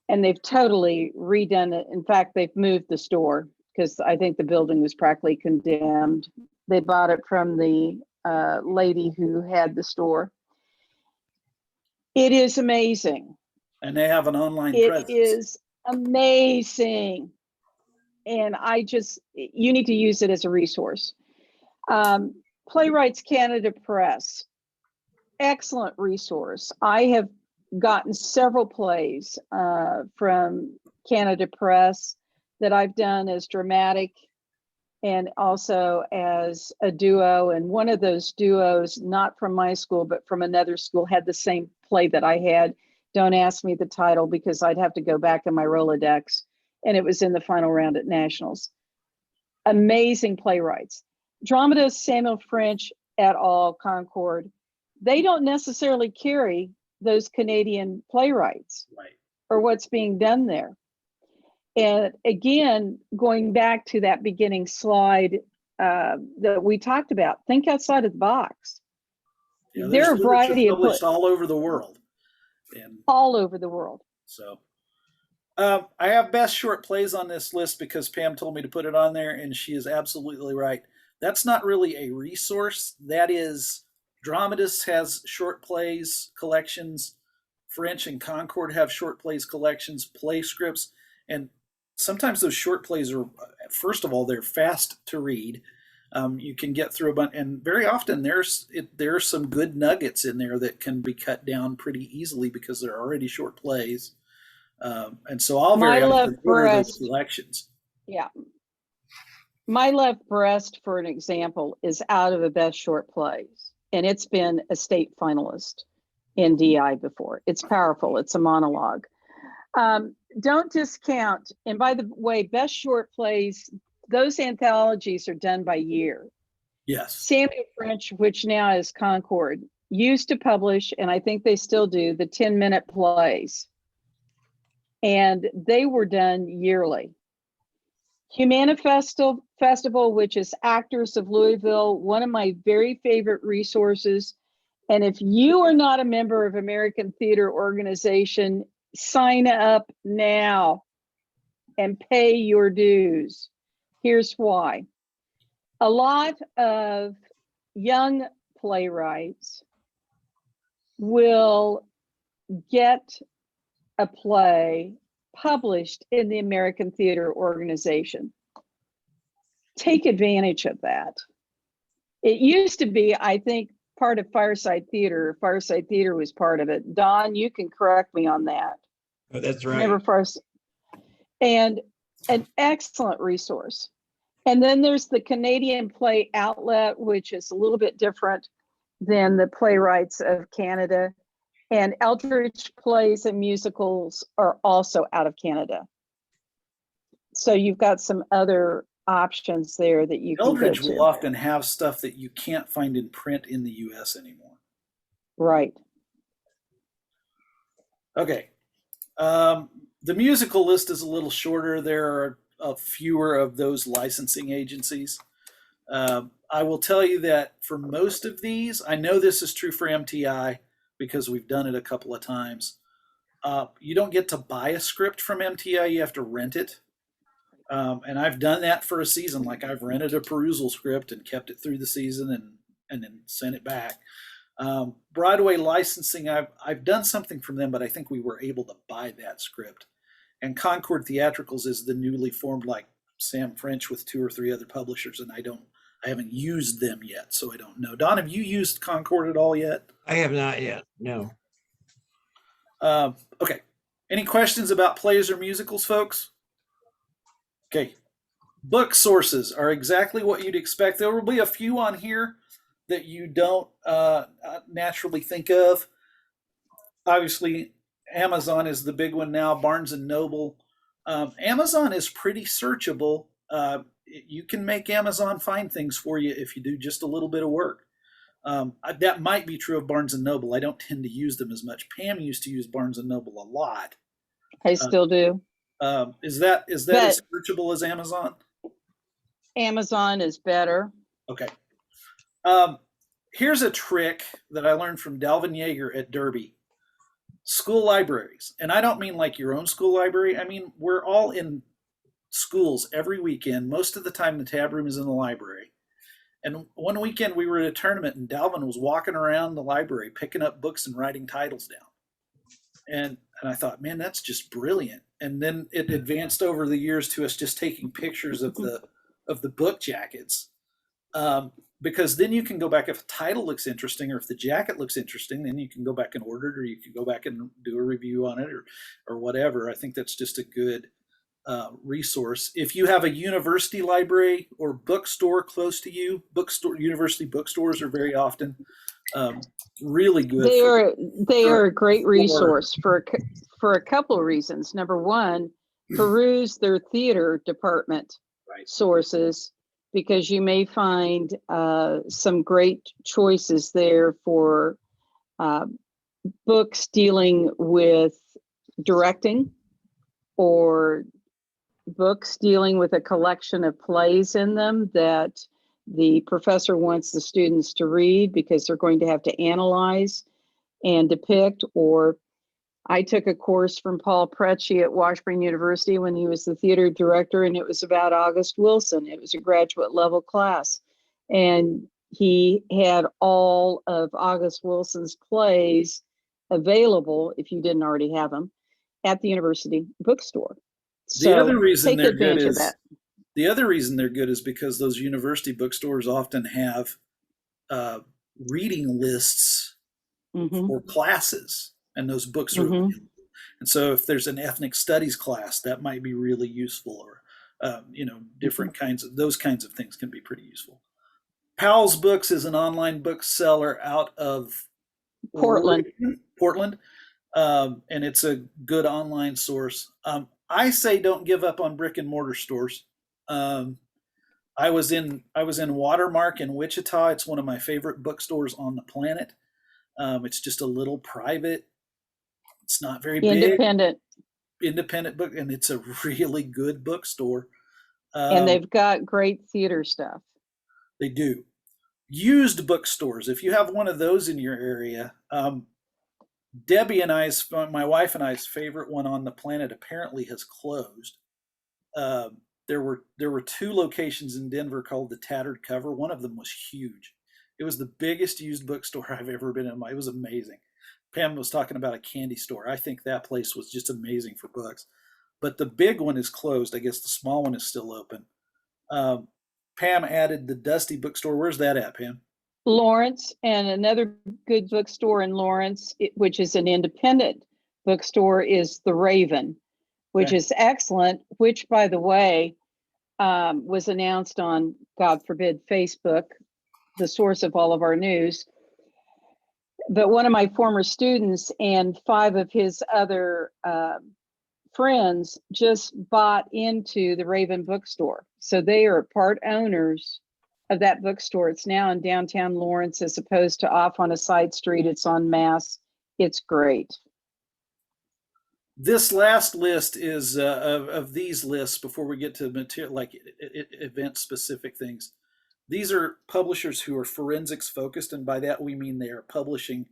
and they've totally redone it. In fact, they've moved the store because I think the building was practically condemned. They bought it from the lady who had the store. It is amazing. And they have an online It presence. is amazing. And you need to use it as a resource. Playwrights Canada Press, excellent resource. I have gotten several plays from Canada Press that I've done as dramatic and also as a duo. And one of those duos, not from my school, but from another school, had the same play that I had. Don't ask me the title because I'd have to go back in my Rolodex. And it was in the final round at Nationals. Amazing playwrights. Dramatist Samuel French et al., Concord, they don't necessarily carry those Canadian playwrights Right. or what's being done there. And again, going back to that beginning slide that we talked about, think outside of the box. Yeah, There are a there's variety literature of published all over the world. And all over the world. so I have best short plays on this list because Pam told me to put it on there, and she is absolutely right. That's not really a resource. That is, Dramatist has short plays collections. French and Concord have short plays collections, play scripts, and sometimes those short plays are, first of all, they're fast to read. You can get through a bunch, and very often there's some good nuggets in there that can be cut down pretty easily because they're already short plays. And so I'll very often order those collections. Yeah. My Left Breast, for an example, is out of the best short plays, and it's been a state finalist in DI before. It's powerful. It's a monologue. Don't discount, and by the way, best short plays, those anthologies are done by year. Yes. Samuel French, which now is Concord, used to publish, and I think they still do, the 10-minute plays. And they were done yearly. Humana Festival, which is Actors of Louisville, one of my very favorite resources. And if you are not a member of American Theater Organization, sign up now and pay your dues. Here's why. A lot of young playwrights will get a play published in the American Theater Organization. Take advantage of that. It used to be, I think, part of Fireside Theater. Fireside Theater was part of it. Don, you can correct me on that. Oh, that's right. Remember first, and an excellent resource. And then there's the Canadian Play Outlet, which is a little bit different than the Playwrights of Canada. And Eldridge Plays and Musicals are also out of Canada. So you've got some other options there that you Eldridge can go to. will often have stuff that you can't find in print in the US anymore. Right. Okay. The musical list is a little shorter. There are fewer of those licensing agencies. I will tell you that for most of these, I know this is true for MTI because we've done it a couple of times. You don't get to buy a script from MTI, you have to rent it. And I've done that for a season. Like I've rented a perusal script and kept it through the season and then sent it back. Broadway licensing, I've done something from them, but I think we were able to buy that script. And Concord Theatricals is the newly formed, like Sam French with 2 or 3 other publishers, and I haven't used them yet, so I don't know. Don, have you used Concord at all yet? I have not yet. No. Okay. Any questions about plays or musicals, folks? Okay. Book sources are exactly what you'd expect. There will be a few on here that you don't naturally think of. Obviously, Amazon is the big one now, Barnes and Noble. Amazon is pretty searchable. You can make Amazon find things for you if you do just a little bit of work. That might be true of Barnes and Noble. I don't tend to use them as much. Pam used to use Barnes and Noble a lot. I still do. Is that as But searchable as Amazon? Amazon is better. Okay. Here's a trick that I learned from Dalvin Yeager at Derby. School libraries, and I don't mean like your own school library. I mean, we're all in schools every weekend. Most of the time, the tab room is in the library. And one weekend we were at a tournament, and Dalvin was walking around the library picking up books and writing titles down. And I thought, man, that's just brilliant. And then it advanced over the years to us just taking pictures of the book jackets. Because then you can go back if a title looks interesting, or if the jacket looks interesting, then you can go back and order it, or you can go back and do a review on it, or whatever. I think that's just a good resource. If you have a university library or bookstore close to you, university bookstores are very often really good. They are a great resource for a couple of reasons. Number one, peruse their theater department sources, because you may find some great choices there for books dealing with directing, or books dealing with a collection of plays in them that the professor wants the students to read because they're going to have to analyze and depict. Or I took a course from Paul Pretschi at Washburn University when he was the theater director, and it was about August Wilson. It was a graduate level class, and he had all of August Wilson's plays available, if you didn't already have them, at the university bookstore. So the other reason take advantage of that. The other reason they're good is because those university bookstores often have reading lists for classes, and those books are available. And so if there's an ethnic studies class, that might be really useful, or different kinds of those kinds of things can be pretty useful. Powell's Books is an online bookseller out of Portland, and it's a good online source. I say don't give up on brick and mortar stores. I was in Watermark in Wichita. It's one of my favorite bookstores on the planet. It's just a little private. It's not very big. Independent book, and it's a really good bookstore. And they've got great theater stuff. They do. Used bookstores. If you have one of those in your area, Debbie and my wife and I's favorite one on the planet apparently has closed. There were two locations in Denver called the Tattered Cover. One of them was huge. It was the biggest used bookstore I've ever been in. It was amazing. Pam was talking about a candy store. I think that place was just amazing for books. But the big one is closed. I guess the small one is still open. Pam added the Dusty Bookstore. Where's that at, Pam? Lawrence, and another good bookstore in Lawrence, which is an independent bookstore, is the Raven, which is excellent, which, by the way, was announced on, God forbid, Facebook, the source of all of our news. But one of my former students and 5 of his other friends just bought into the Raven bookstore. So they are part owners of that bookstore. It's now in downtown Lawrence as opposed to off on a side street. It's on Mass. It's great. This last list is of these lists before we get to material, like event specific things. These are publishers who are forensics focused, and by that we mean they are publishing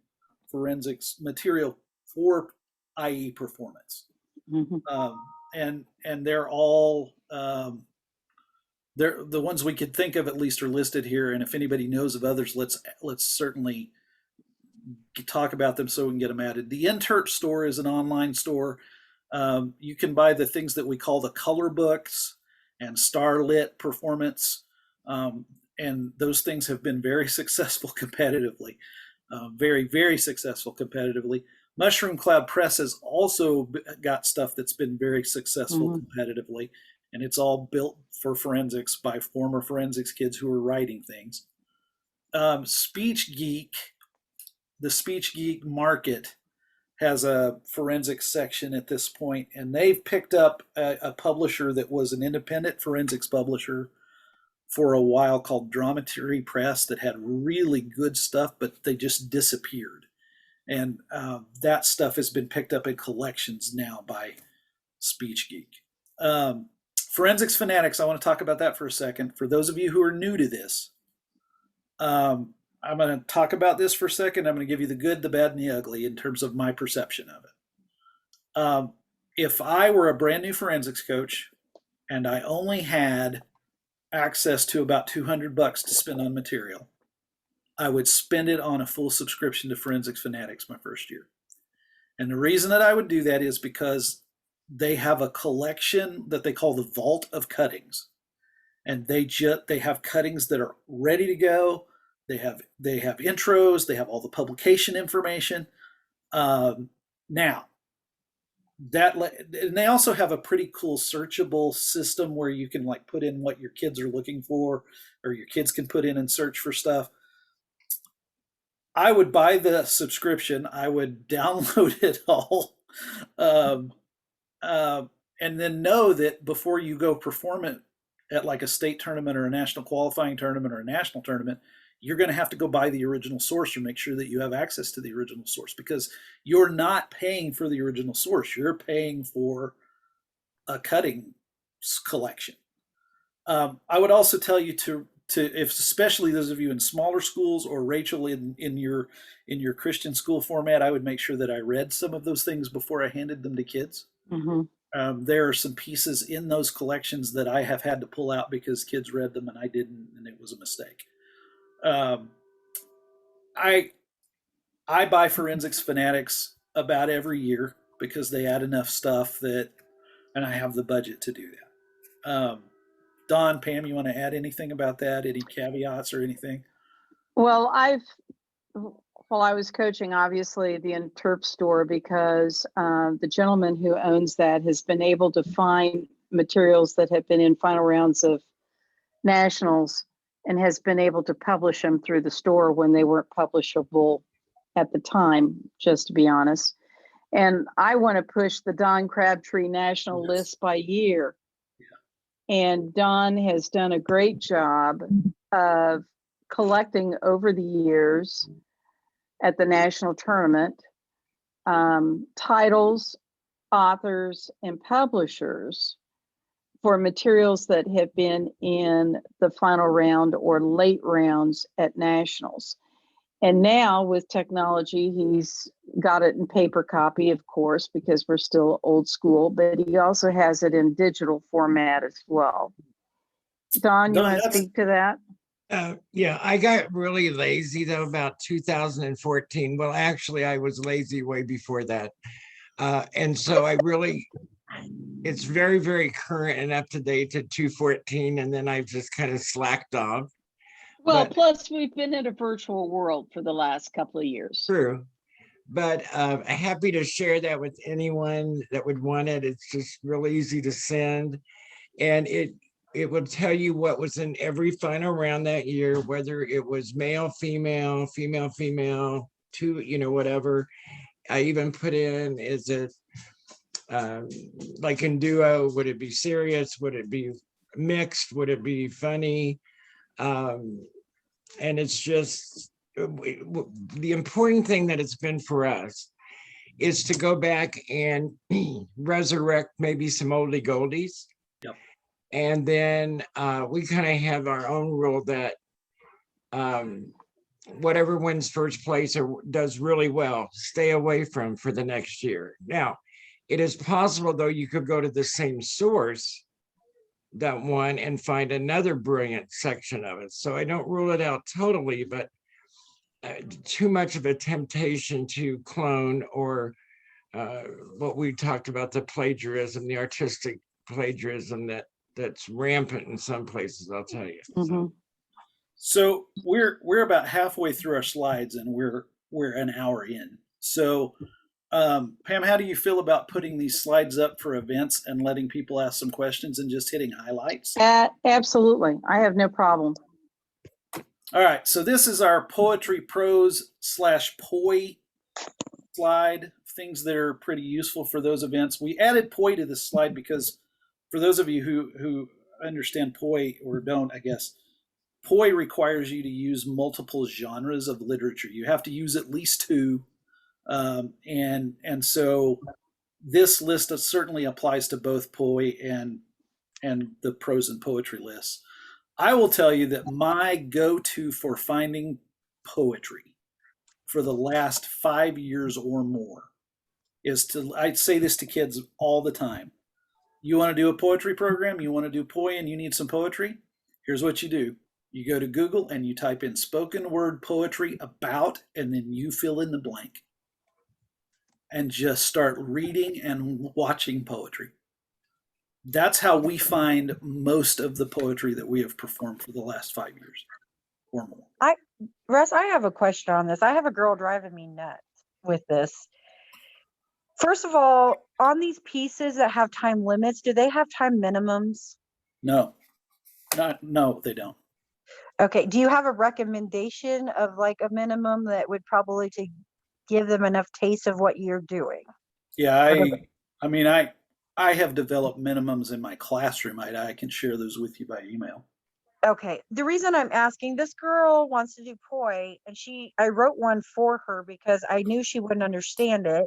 forensics material for IE performance. And they're all they're the ones we could think of at least are listed here. And if anybody knows of others, let's certainly talk about them so we can get them added. The Intert store is an online store. You can buy the things that we call the color books and Starlit performance. And those things have been very successful competitively, very, very successful competitively. Mushroom Cloud Press has also got stuff that's been very successful competitively, and it's all built for forensics by former forensics kids who are writing things. Speech Geek, the Speech Geek market has a forensics section at this point, and they've picked up a publisher that was an independent forensics publisher for a while called Dramaturgy Press that had really good stuff, but they just disappeared. And that stuff has been picked up in collections now by Speech Geek. Forensics Fanatics, I want to talk about that for a second. For those of you who are new to this, I'm going to talk about this for a second. I'm going to give you the good, the bad, and the ugly in terms of my perception of it. If I were a brand new forensics coach and I only had access to about $200 to spend on material, I would spend it on a full subscription to Forensics Fanatics my first year. And the reason that I would do that is because they have a collection that they call the Vault of Cuttings. And they have cuttings that are ready to go. They have intros, they have all the publication information. Now, and they also have a pretty cool searchable system where you can like put in what your kids are looking for, or your kids can put in and search for stuff. I would buy the subscription. I would download it all, and then know that before you go perform it at like a state tournament or a national qualifying tournament or a national tournament, you're going to have to go buy the original source or make sure that you have access to the original source, because you're not paying for the original source. You're paying for a cutting collection. I would also tell you to if especially those of you in smaller schools, or Rachel in your Christian school format, I would make sure that I read some of those things before I handed them to kids. Mm-hmm. There are some pieces in those collections that I have had to pull out because kids read them and I didn't, and it was a mistake. I buy Forensics Fanatics about every year because they add enough stuff that, and I have the budget to do that. Don, Pam, you want to add anything about that? Any caveats or anything? Well, while I was coaching, obviously, the Interp store, because the gentleman who owns that has been able to find materials that have been in final rounds of nationals and has been able to publish them through the store when they weren't publishable at the time, just to be honest. And I want to push the Don Crabtree national list by year. And Don has done a great job of collecting over the years at the national tournament titles, authors, and publishers for materials that have been in the final round or late rounds at nationals. And now with technology, he's got it in paper copy, of course, because we're still old school, but he also has it in digital format as well. Don, you want to speak to that? Yeah, I got really lazy though about 2014. Well, actually, I was lazy way before that. And so it's very, very current and up to date to 214. And then I've just kind of slacked off. Well, plus we've been in a virtual world for the last couple of years. True. But happy to share that with anyone that would want it. It's just real easy to send. And it will tell you what was in every final round that year, whether it was male, female, female, female, two, whatever. I even put in, is it like in duo, would it be serious? Would it be mixed? Would it be funny? And it's just, the important thing that it's been for us is to go back and resurrect maybe some oldie goldies. Yep. And then we kind of have our own rule that whatever wins first place or does really well, stay away from for the next year. Now, it is possible, though, you could go to the same source that one and find another brilliant section of it. So I don't rule it out totally, but too much of a temptation to clone or what we talked about, the plagiarism, the artistic plagiarism that's rampant in some places, I'll tell you. Mm-hmm. So we're about halfway through our slides and we're an hour in. So Pam, how do you feel about putting these slides up for events and letting people ask some questions and just hitting highlights? Absolutely. I have no problem. All right. So this is our poetry prose / poi slide, things that are pretty useful for those events. We added poi to this slide because for those of you who understand poi or don't, I guess. Poi requires you to use multiple genres of literature. You have to use at least two, and so this list certainly applies to both poi and the prose and poetry lists. I will tell you that my go-to for finding poetry for the last 5 years or more is to, I say this to kids all the time. You want to do a poetry program, you want to do poi and you need some poetry? Here's what you do. You go to Google and you type in spoken word poetry about, and then you fill in the blank. And just start reading and watching poetry. That's how we find most of the poetry that we have performed for the last 5 years or more. Russ, I have a question on this. I have a girl driving me nuts with this. First of all, on these pieces that have time limits, do they have time minimums? No, no, they don't. Okay. Do you have a recommendation of like a minimum that would probably to give them enough taste of what you're doing? Yeah, I mean, I have developed minimums in my classroom. I can share those with you by email. Okay. The reason I'm asking, this girl wants to do poi, and I wrote one for her because I knew she wouldn't understand it.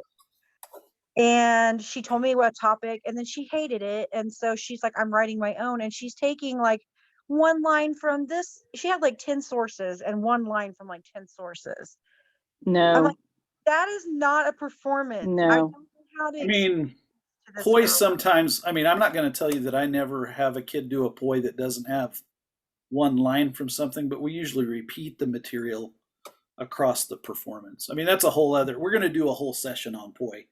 And she told me what topic, and then she hated it. And so she's like, I'm writing my own. And she's taking like one line from this. She had like 10 sources and one line from like 10 sources. I'm No, like, that is not a performance. I No. don't know how to I mean, explain to this poi girl. sometimes, I mean, I'm not going to tell you that I never have a kid do a poi that doesn't have one line from something, but we usually repeat the material across the performance. I mean, that's a whole other, we're going to do a whole session on poi.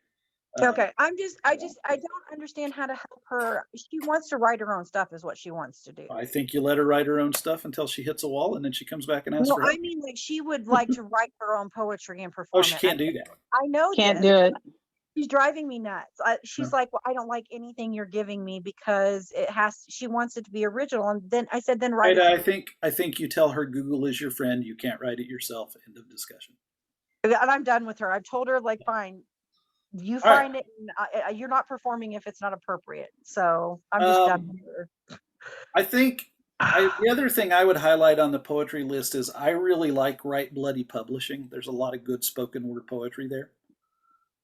Okay. I don't understand how to help her. She wants to write her own stuff is what she wants to do. I think you let her write her own stuff until she hits a wall, and then she comes back and asks No, for help. I mean, like she would like to write her own poetry and Oh, perform she it. can't do that. I know can't this. do it. She's driving me nuts. She's No. like, well, I don't like anything you're giving me because she wants it to be original. And then I said, then write Right, it. I think you tell her Google is your friend. You can't write it yourself. End of discussion. And I'm done with her. I've told her like, fine, you All right. find it. And, you're not performing if it's not appropriate. So I'm just done with her. I think the other thing I would highlight on the poetry list is I really like Write Bloody Publishing. There's a lot of good spoken word poetry there.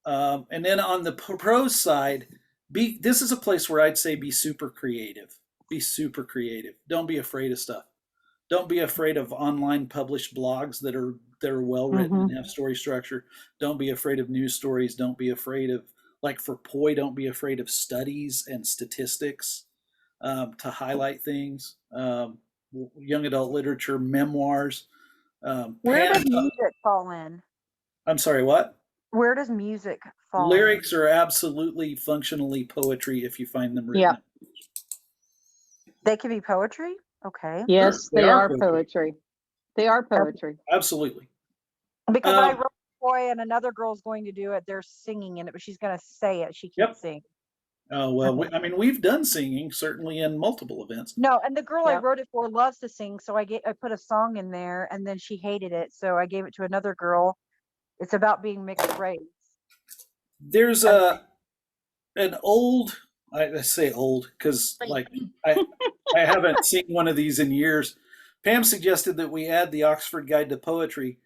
And then on the prose side, this is a place where I'd say be super creative. Be super creative. Don't be afraid of stuff. Don't be afraid of online published blogs that are well written and have story structure. Don't be afraid of news stories. Don't be afraid of, like for poi, don't be afraid of studies and statistics to highlight things. Young adult literature, memoirs. Where does music fall in? I'm sorry, what? Where does music fall Lyrics are absolutely functionally poetry if you find them written. Yeah. They can be poetry? Okay. Yes, They they are are poetry. poetry. They are poetry. Absolutely. Because I Um, wrote poi and another girl's going to do it. They're singing in it, but she's going to say it. She can't Yep. sing. Oh, well, I mean, we've done singing, certainly in multiple events. No, and the girl I Yep. wrote it for loves to sing, so I put a song in there, and then she hated it, so I gave it to another girl. It's about being mixed race. There's an old, I say old because like I haven't seen one of these in years. Pam suggested that we add the Oxford Guide to Poetry.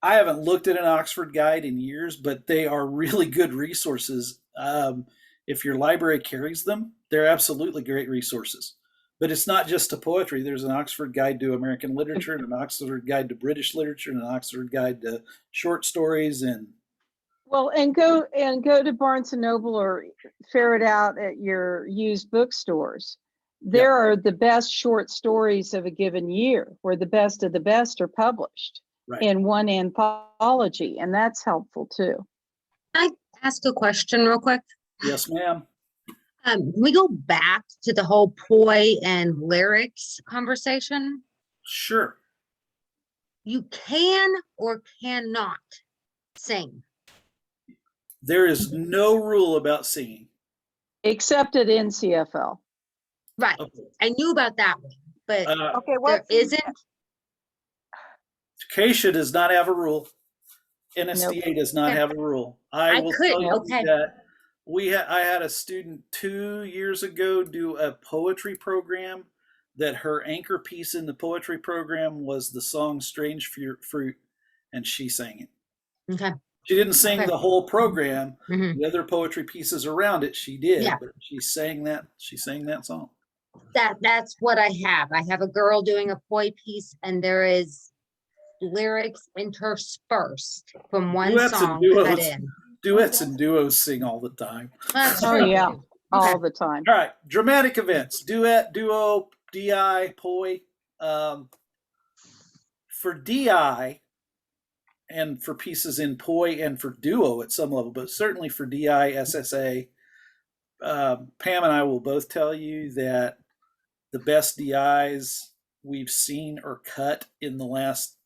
I haven't looked at an Oxford Guide in years, but they are really good resources. If your library carries them, they're absolutely great resources. But it's not just to poetry. There's an Oxford Guide to American Literature, and an Oxford Guide to British Literature, and an Oxford Guide to short stories. And Well, and go to Barnes and Noble or ferret out at your used bookstores. There are the best short stories of a given year, where the best of the best are published right. in one anthology, and that's helpful too. Can I ask a question real quick? Yes, ma'am. We go back to the whole poi and lyrics conversation. Sure. You can or cannot sing. There is no rule about singing. Except at NCFL. Right. Okay. I knew about that one, but Okay, there what isn't. Acacia does not have a rule. NSDA does not have a rule. I I will couldn't, tell you okay. that I had a student 2 years ago do a poetry program that her anchor piece in the poetry program was the song Strange Fruit, and she sang it. Okay. She didn't sing Okay. the whole program. Mhm. The other poetry pieces around it, she did, Yeah. but she sang that song. That's what I have. I have a girl doing a poi piece, and there is lyrics interspersed from one Duets and song cut duos. in. Duets and duos sing all the time. That's Oh, true. yeah, Okay. all the time. All right, dramatic events: duet, duo, DI, poi. For DI and for pieces in poi and for duo at some level, but certainly for DI, SSA, Pam and I will both tell you that the best DIs we've seen or cut in the last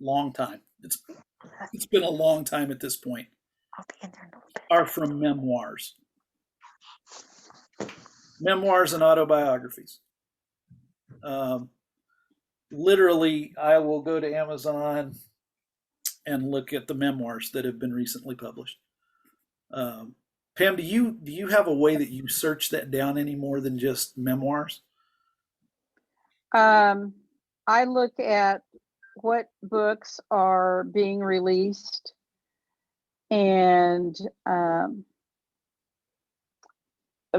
long time. It's been a long time at this point. Are from memoirs. Memoirs and autobiographies. Literally, I will go to Amazon and look at the memoirs that have been recently published. Pam, do you have a way that you search that down any more than just memoirs? I look at what books are being released, and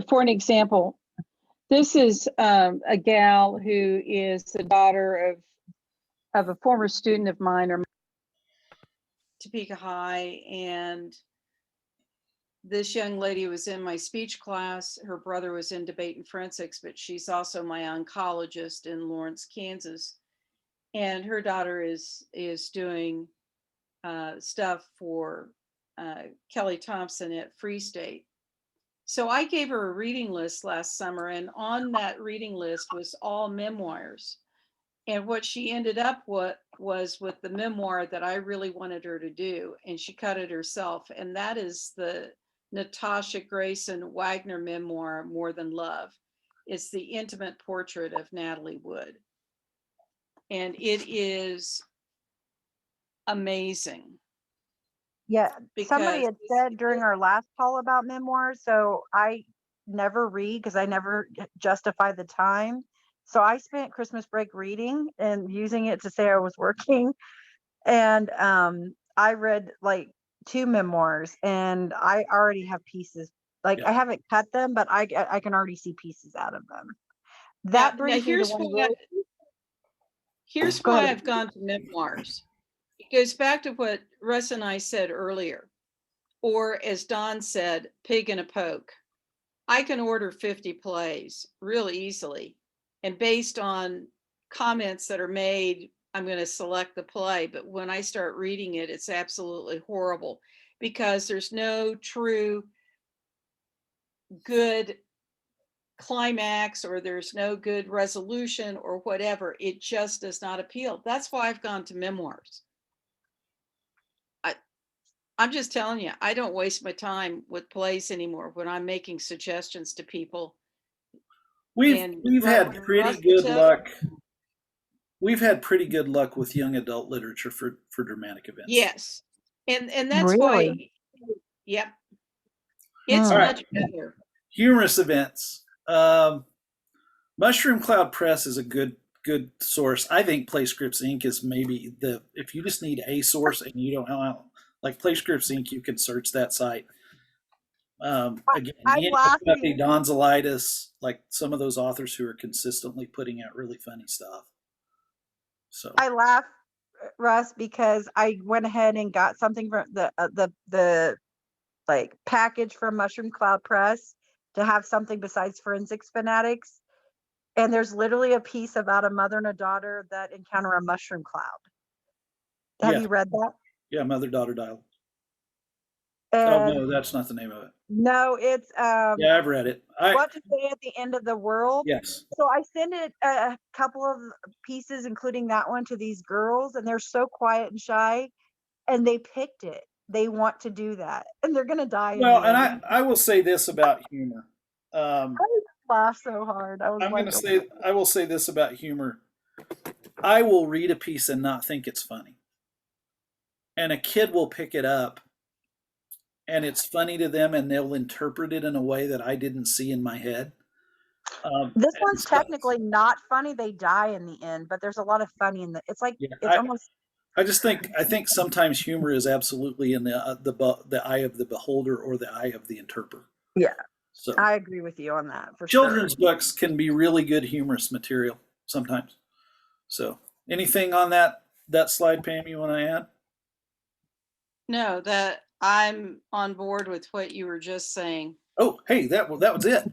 for an example, this is a gal who is the daughter of a former student of mine, or Topeka High, and this young lady was in my speech class. Her brother was in debate and forensics, but she's also my oncologist in Lawrence, Kansas. And her daughter is doing stuff for Kelly Thompson at Free State. So I gave her a reading list last summer, and on that reading list was all memoirs. And what she ended up was with the memoir that I really wanted her to do, and she cut it herself. And that is the Natasha Grayson Wagner memoir, More Than Love. It's the intimate portrait of Natalie Wood. And it is amazing. Yeah, somebody because had said during our last call about memoirs, so I never read because I never justify the time. So I spent Christmas break reading and using it to say I was working. And I read like 2 memoirs, and I already have pieces. Like Yeah. I haven't cut them, but I can already see pieces out of them. Now, That brings me to here's one. Go why ahead. I've gone to memoirs. It goes back to what Russ and I said earlier, or as Don said, pig in a poke. I can order 50 plays real easily, and based on comments that are made, I'm going to select the play. But when I start reading it, it's absolutely horrible because there's no true good climax, or there's no good resolution or whatever. It just does not appeal. That's why I've gone to memoirs. I'm just telling you, I don't waste my time with plays anymore when I'm making suggestions to people. We've had when pretty Russ good said- luck. We've had pretty good luck with young adult literature for dramatic events. Yes, and that's why. Yep, it's All right. much better. Humorous events. Mushroom Cloud Press is a good source. I think PlayScripts Inc. is maybe if you just need a source and you don't know, like PlayScripts Inc., you can search that site. Again, I'm Ian laughing. Donzelitis, like some of those authors who are consistently putting out really funny stuff. So I laugh, Russ, because I went ahead and got something from the like package from Mushroom Cloud Press to have something besides Forensics Fanatics. And there's literally a piece about a mother and a daughter that encounter a mushroom cloud. Have Yeah. you read that? yeah, mother-daughter dialogue. And Oh no, that's not the name of it. no, it's Yeah, I've read it. What to Say at the End of the World. Yes. So I sent it a couple of pieces, including that one, to these girls, and they're so quiet and shy, and they picked it. They want to do that, and they're gonna die. Well, and I will say this about humor. I laughed so hard. I was I will say this about humor. I will read a piece and not think it's funny, and a kid will pick it up and it's funny to them, and they'll interpret it in a way that I didn't see in my head. This And one's so, technically not funny. They die in the end, but there's a lot of funny in the. It's like yeah, it's almost. I just think sometimes humor is absolutely in the eye of the beholder or the eye of the interpreter. Yeah, So I agree with you on that for sure. children's books can be really good humorous material sometimes. So anything on that slide, Pam, you want to add? No, that I'm on board with what you were just saying. Oh, hey, that was it.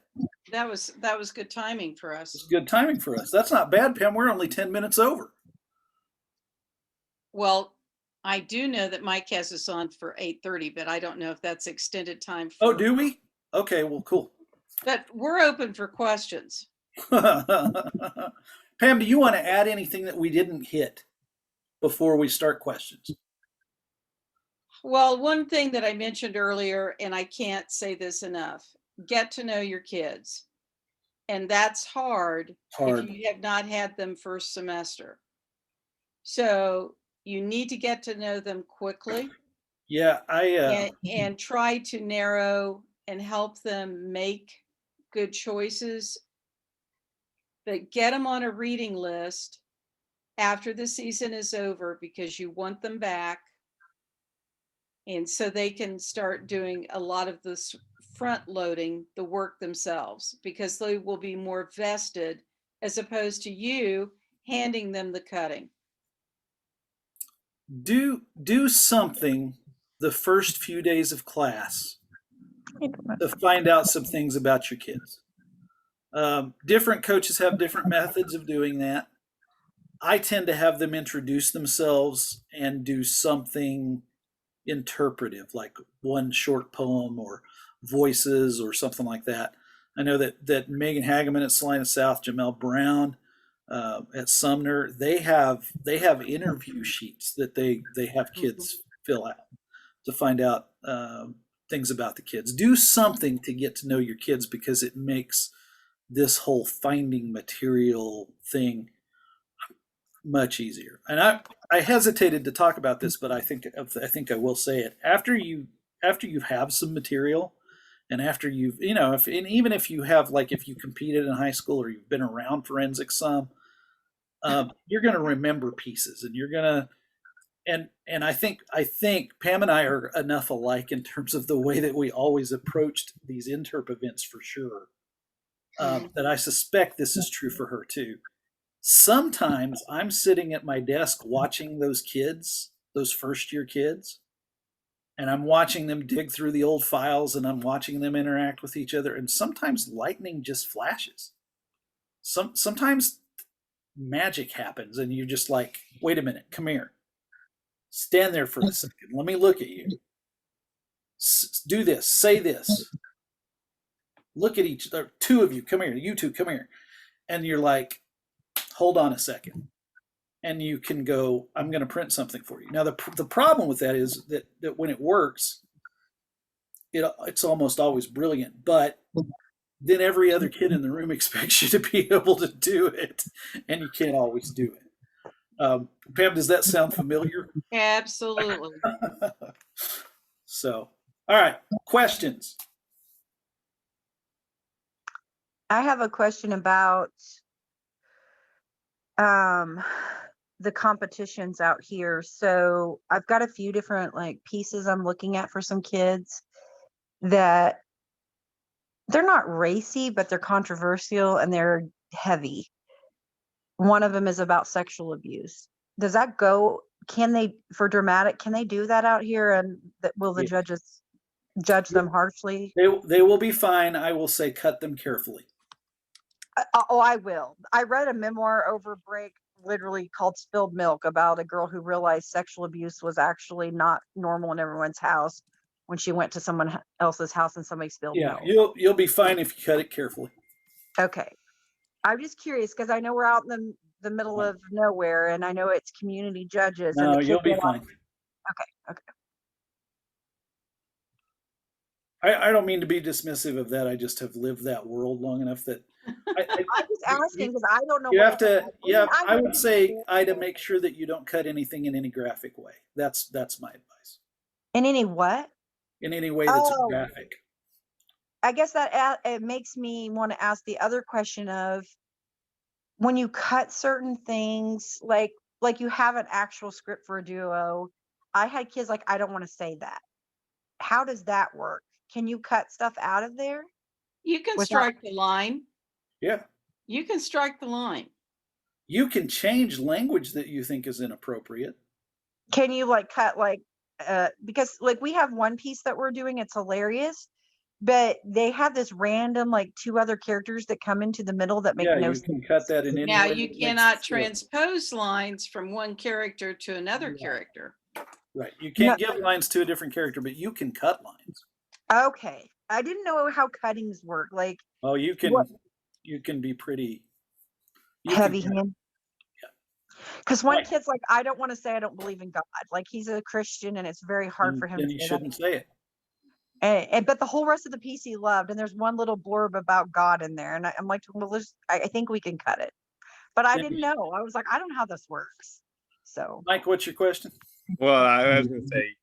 That was good timing for It's us. good timing for us. That's not bad, Pam. We're only 10 minutes over. Well, I do know that Mike has us on for 8:30, but I don't know if that's extended time. Oh, do we? Okay, well, cool. But we're open for questions. Pam, do you want to add anything that we didn't hit before we start questions? Well, one thing that I mentioned earlier, and I can't say this enough, get to know your kids. And that's hard if you have not had them first semester. So you need to get to know them quickly. Yeah, and try to narrow and help them make good choices. But get them on a reading list after the season is over, because you want them back. And so they can start doing a lot of this front loading the work themselves, because they will be more vested as opposed to you handing them the cutting. do something the first few days of class to find out some things about your kids. Different coaches have different methods of doing that. I tend to have them introduce themselves and do something interpretive, like one short poem or voices or something like that. I know that Megan Hageman at Salina South, Jamel Brown at Sumner, they have interview sheets that they have kids fill out to find out things about the kids. Do something to get to know your kids, because it makes this whole finding material thing much easier. And I hesitated to talk about this, but I think I will say it. After you have some material, and after you've, even if you have, like, if you competed in high school or you've been around forensics some, you're going to remember pieces, and you're going to, and I think Pam and I are enough alike in terms of the way that we always approached these interp events, for sure. That I suspect this is true for her too. Sometimes I'm sitting at my desk watching those kids, those first year kids, and I'm watching them dig through the old files, and I'm watching them interact with each other. And sometimes lightning just flashes. Sometimes magic happens, and you're just like, wait a minute, come here. Stand there for a second. Let me look at you. Do this, say this. Look at each other. Two of you, come here. You two, come here. And you're like, hold on a second. And you can go, I'm going to print something for you. Now, the problem with that is that when it works, it's almost always brilliant. But then every other kid in the room expects you to be able to do it, and you can't always do it. Pam, does that sound familiar? Absolutely. So, all right, questions. I have a question about the competitions out here. So I've got a few different pieces I'm looking at for some kids that they're not racy, but they're controversial and they're heavy. One of them is about sexual abuse. Does that go, can they do that out here, and will the judges judge them harshly? They will be fine. I will say cut them carefully. I will. I read a memoir over break, literally called Spilled Milk, about a girl who realized sexual abuse was actually not normal in everyone's house when she went to someone else's house and somebody spilled milk. You'll be fine if you cut it carefully. Okay. I'm just curious, because I know we're out in the middle of nowhere, and I know it's community judges. No, and you'll be fine. Okay. I don't mean to be dismissive of that. I just have lived that world long enough that I'm just asking because I don't know. You have to. Yeah, I would say, Ida, make sure that you don't cut anything in any graphic way. That's my advice. In any what? in any way that's Oh. graphic. I guess that it makes me want to ask the other question of when you cut certain things, like you have an actual script for a duo. I had kids like, I don't want to say that. How does that work? Can you cut stuff out of there? You can Without- strike the line. Yeah. You can strike the line. You can change language that you think is inappropriate. Can you like cut because like we have one piece that we're doing, it's hilarious, but they have this random like 2 other characters that come into the middle that make Yeah, no you sense. can cut that in any Now, way you that makes cannot sense. transpose lines from one character to another Right. character. Right. You can't give lines to a different character, but you can cut lines. Okay. I didn't know how cuttings work. Like Oh, you can What- you can be pretty you can heavy cut- hand. Because one Right. kid's like, I don't want to say I don't believe in God. Like he's a Christian and it's very hard for him then to you say that. shouldn't say it. But the whole rest of the piece he loved, and there's one little blurb about God in there, and I'm like, well, I think we can cut it. But I Yeah. didn't know. I was like, I don't know how this works. So Mike, what's your question? Well, I was going to say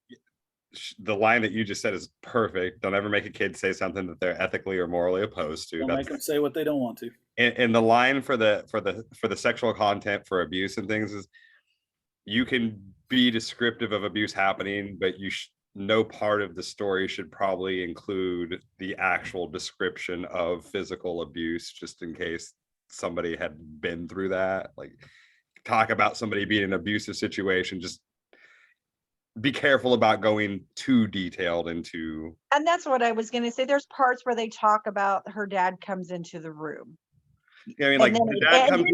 the line that you just said is perfect. Don't ever make a kid say something that they're ethically or morally opposed to. Don't make them say what they don't want to. And the line for the sexual content for abuse and things is you can be descriptive of abuse happening, but no part of the story should probably include the actual description of physical abuse, just in case somebody had been through that. Like, talk about somebody being in an abusive situation, just be careful about going too detailed into. and that's what I was gonna say. There's parts where they talk about her dad comes into the room. I mean, like, the dad comes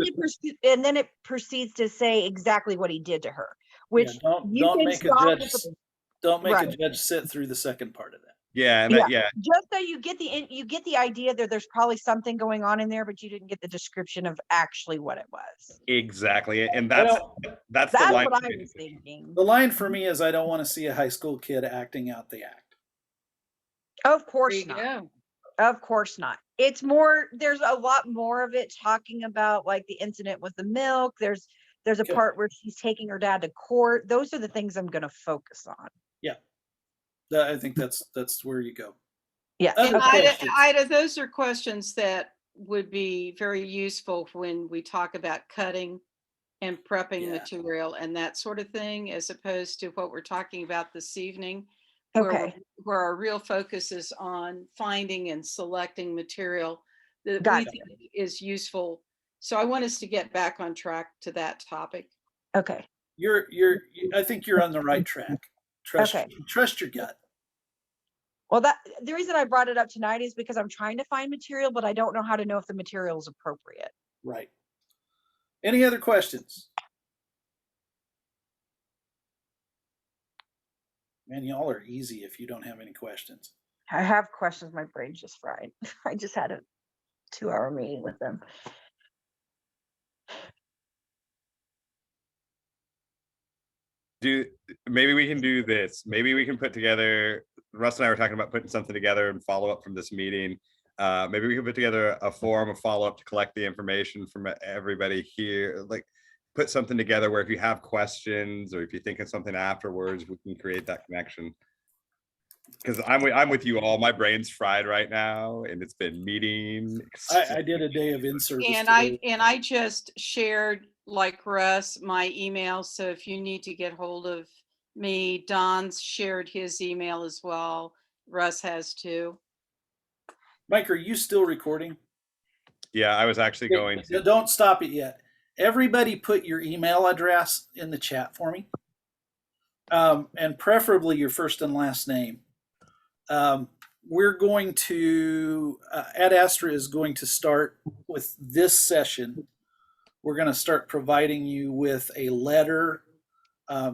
with, And then it proceeds to say exactly what he did to her, which Yeah, you don't can make a stop judge with the- don't make Right. a judge sit through the second part of that. yeah, and Yeah. that, yeah, just so you get the idea that there's probably something going on in there, but you didn't get the description of actually what it was. exactly. And I that's don't- that's That's the line. what I was thinking. The line for me is I don't want to see a high school kid acting out the act. Of There course you not. go. Of course not. It's more, there's a lot more of it talking about like the incident with the milk. There's a Okay. part where she's taking her dad to court. Those are the things I'm going to focus on. I think that's where you go. Yeah. And Okay. Ida, those are questions that would be very useful when we talk about cutting and prepping Yeah. material and that sort of thing, as opposed to what we're talking about this evening, where Okay. where our real focus is on finding and selecting material that we Gotcha. think is useful. So I want us to get back on track to that topic. Okay. I think you're on the right track. Trust your gut. Well, the reason I brought it up tonight is because I'm trying to find material, but I don't know how to know if the material is appropriate. Right. Any other questions? Man, y'all are easy if you don't have any questions. I have questions. My brain's just fried. I just had a 2-hour meeting with them. Maybe we can do this. Maybe we can put together, Russ and I were talking about putting something together and follow up from this meeting. Maybe we can put together a forum of follow-up to collect the information from everybody here. Like, put something together where if you have questions or if you think of something afterwards, we can create that connection. Because I'm with you all. My brain's fried right now, and it's been meeting. I did a day of in-service And today. I just shared, like Russ, my email. So if you need to get hold of me, Don's shared his email as well. Russ has too. Mike, are you still recording? Yeah, I was actually going to. Don't stop it yet. Everybody put your email address in the chat for me. And preferably your first and last name. We're going to, Ad Astra is going to start with this session. We're going to start providing you with a letter.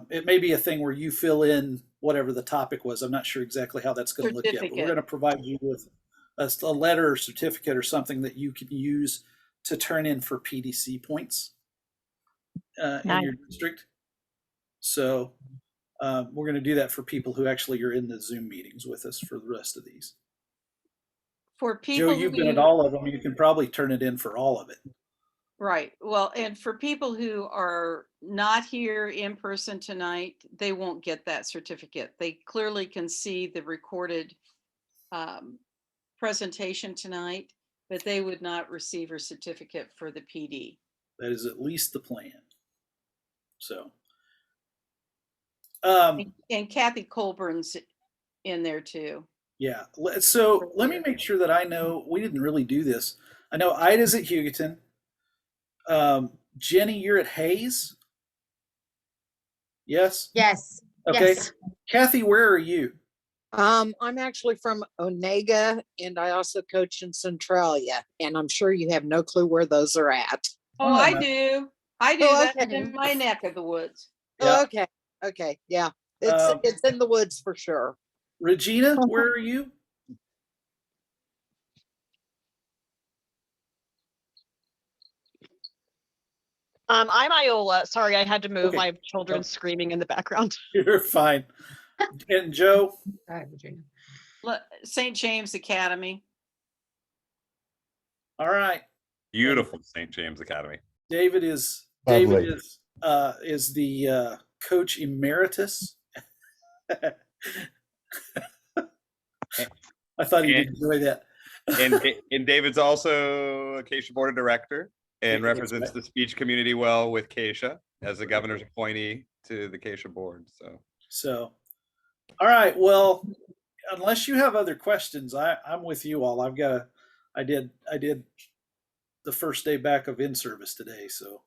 It may be a thing where you fill in whatever the topic was. I'm not sure exactly how that's going to look yet, but we're going to provide you with a letter or certificate or something that you can use to turn in for PDC points in your district. So we're going to do that for people who actually are in the Zoom meetings with us for the rest of these. For people Joe, you've been at all of them. You can probably turn it in for all of it. Right. Well, and for people who are not here in person tonight, they won't get that certificate. They clearly can see the recorded presentation tonight, but they would not receive a certificate for the PD. That is at least the plan. So, And Kathy Colburn's in there too. yeah. So let me make sure that I know, we didn't really do this. I know Ida's at Hugoton. Jenny, you're at Hayes? Yes? Yes, Okay. yes. Kathy, where are you? I'm actually from Onega and I also coach in Centralia, and I'm sure you have no clue where those are at. Oh, I do. I do. Oh, That's okay. in my neck of the woods. Yeah. Okay. Okay. Yeah. Um, It's in the woods for sure. Regina, where are you? I'm Iola. Sorry, I had to move. Okay. My children screaming in the background. You're fine. And Joe? All right, Virginia. St. James Academy. All right. Beautiful St. James Academy. David is Lovely. the coach emeritus. I thought he'd enjoy that. And David's also Acacia Board of Director and Yeah, that's represents right. the speech community well with Acacia as the governor's appointee to the Acacia board. So, all right. Well, unless you have other questions, I'm with you all. I did the first day back of in service today. So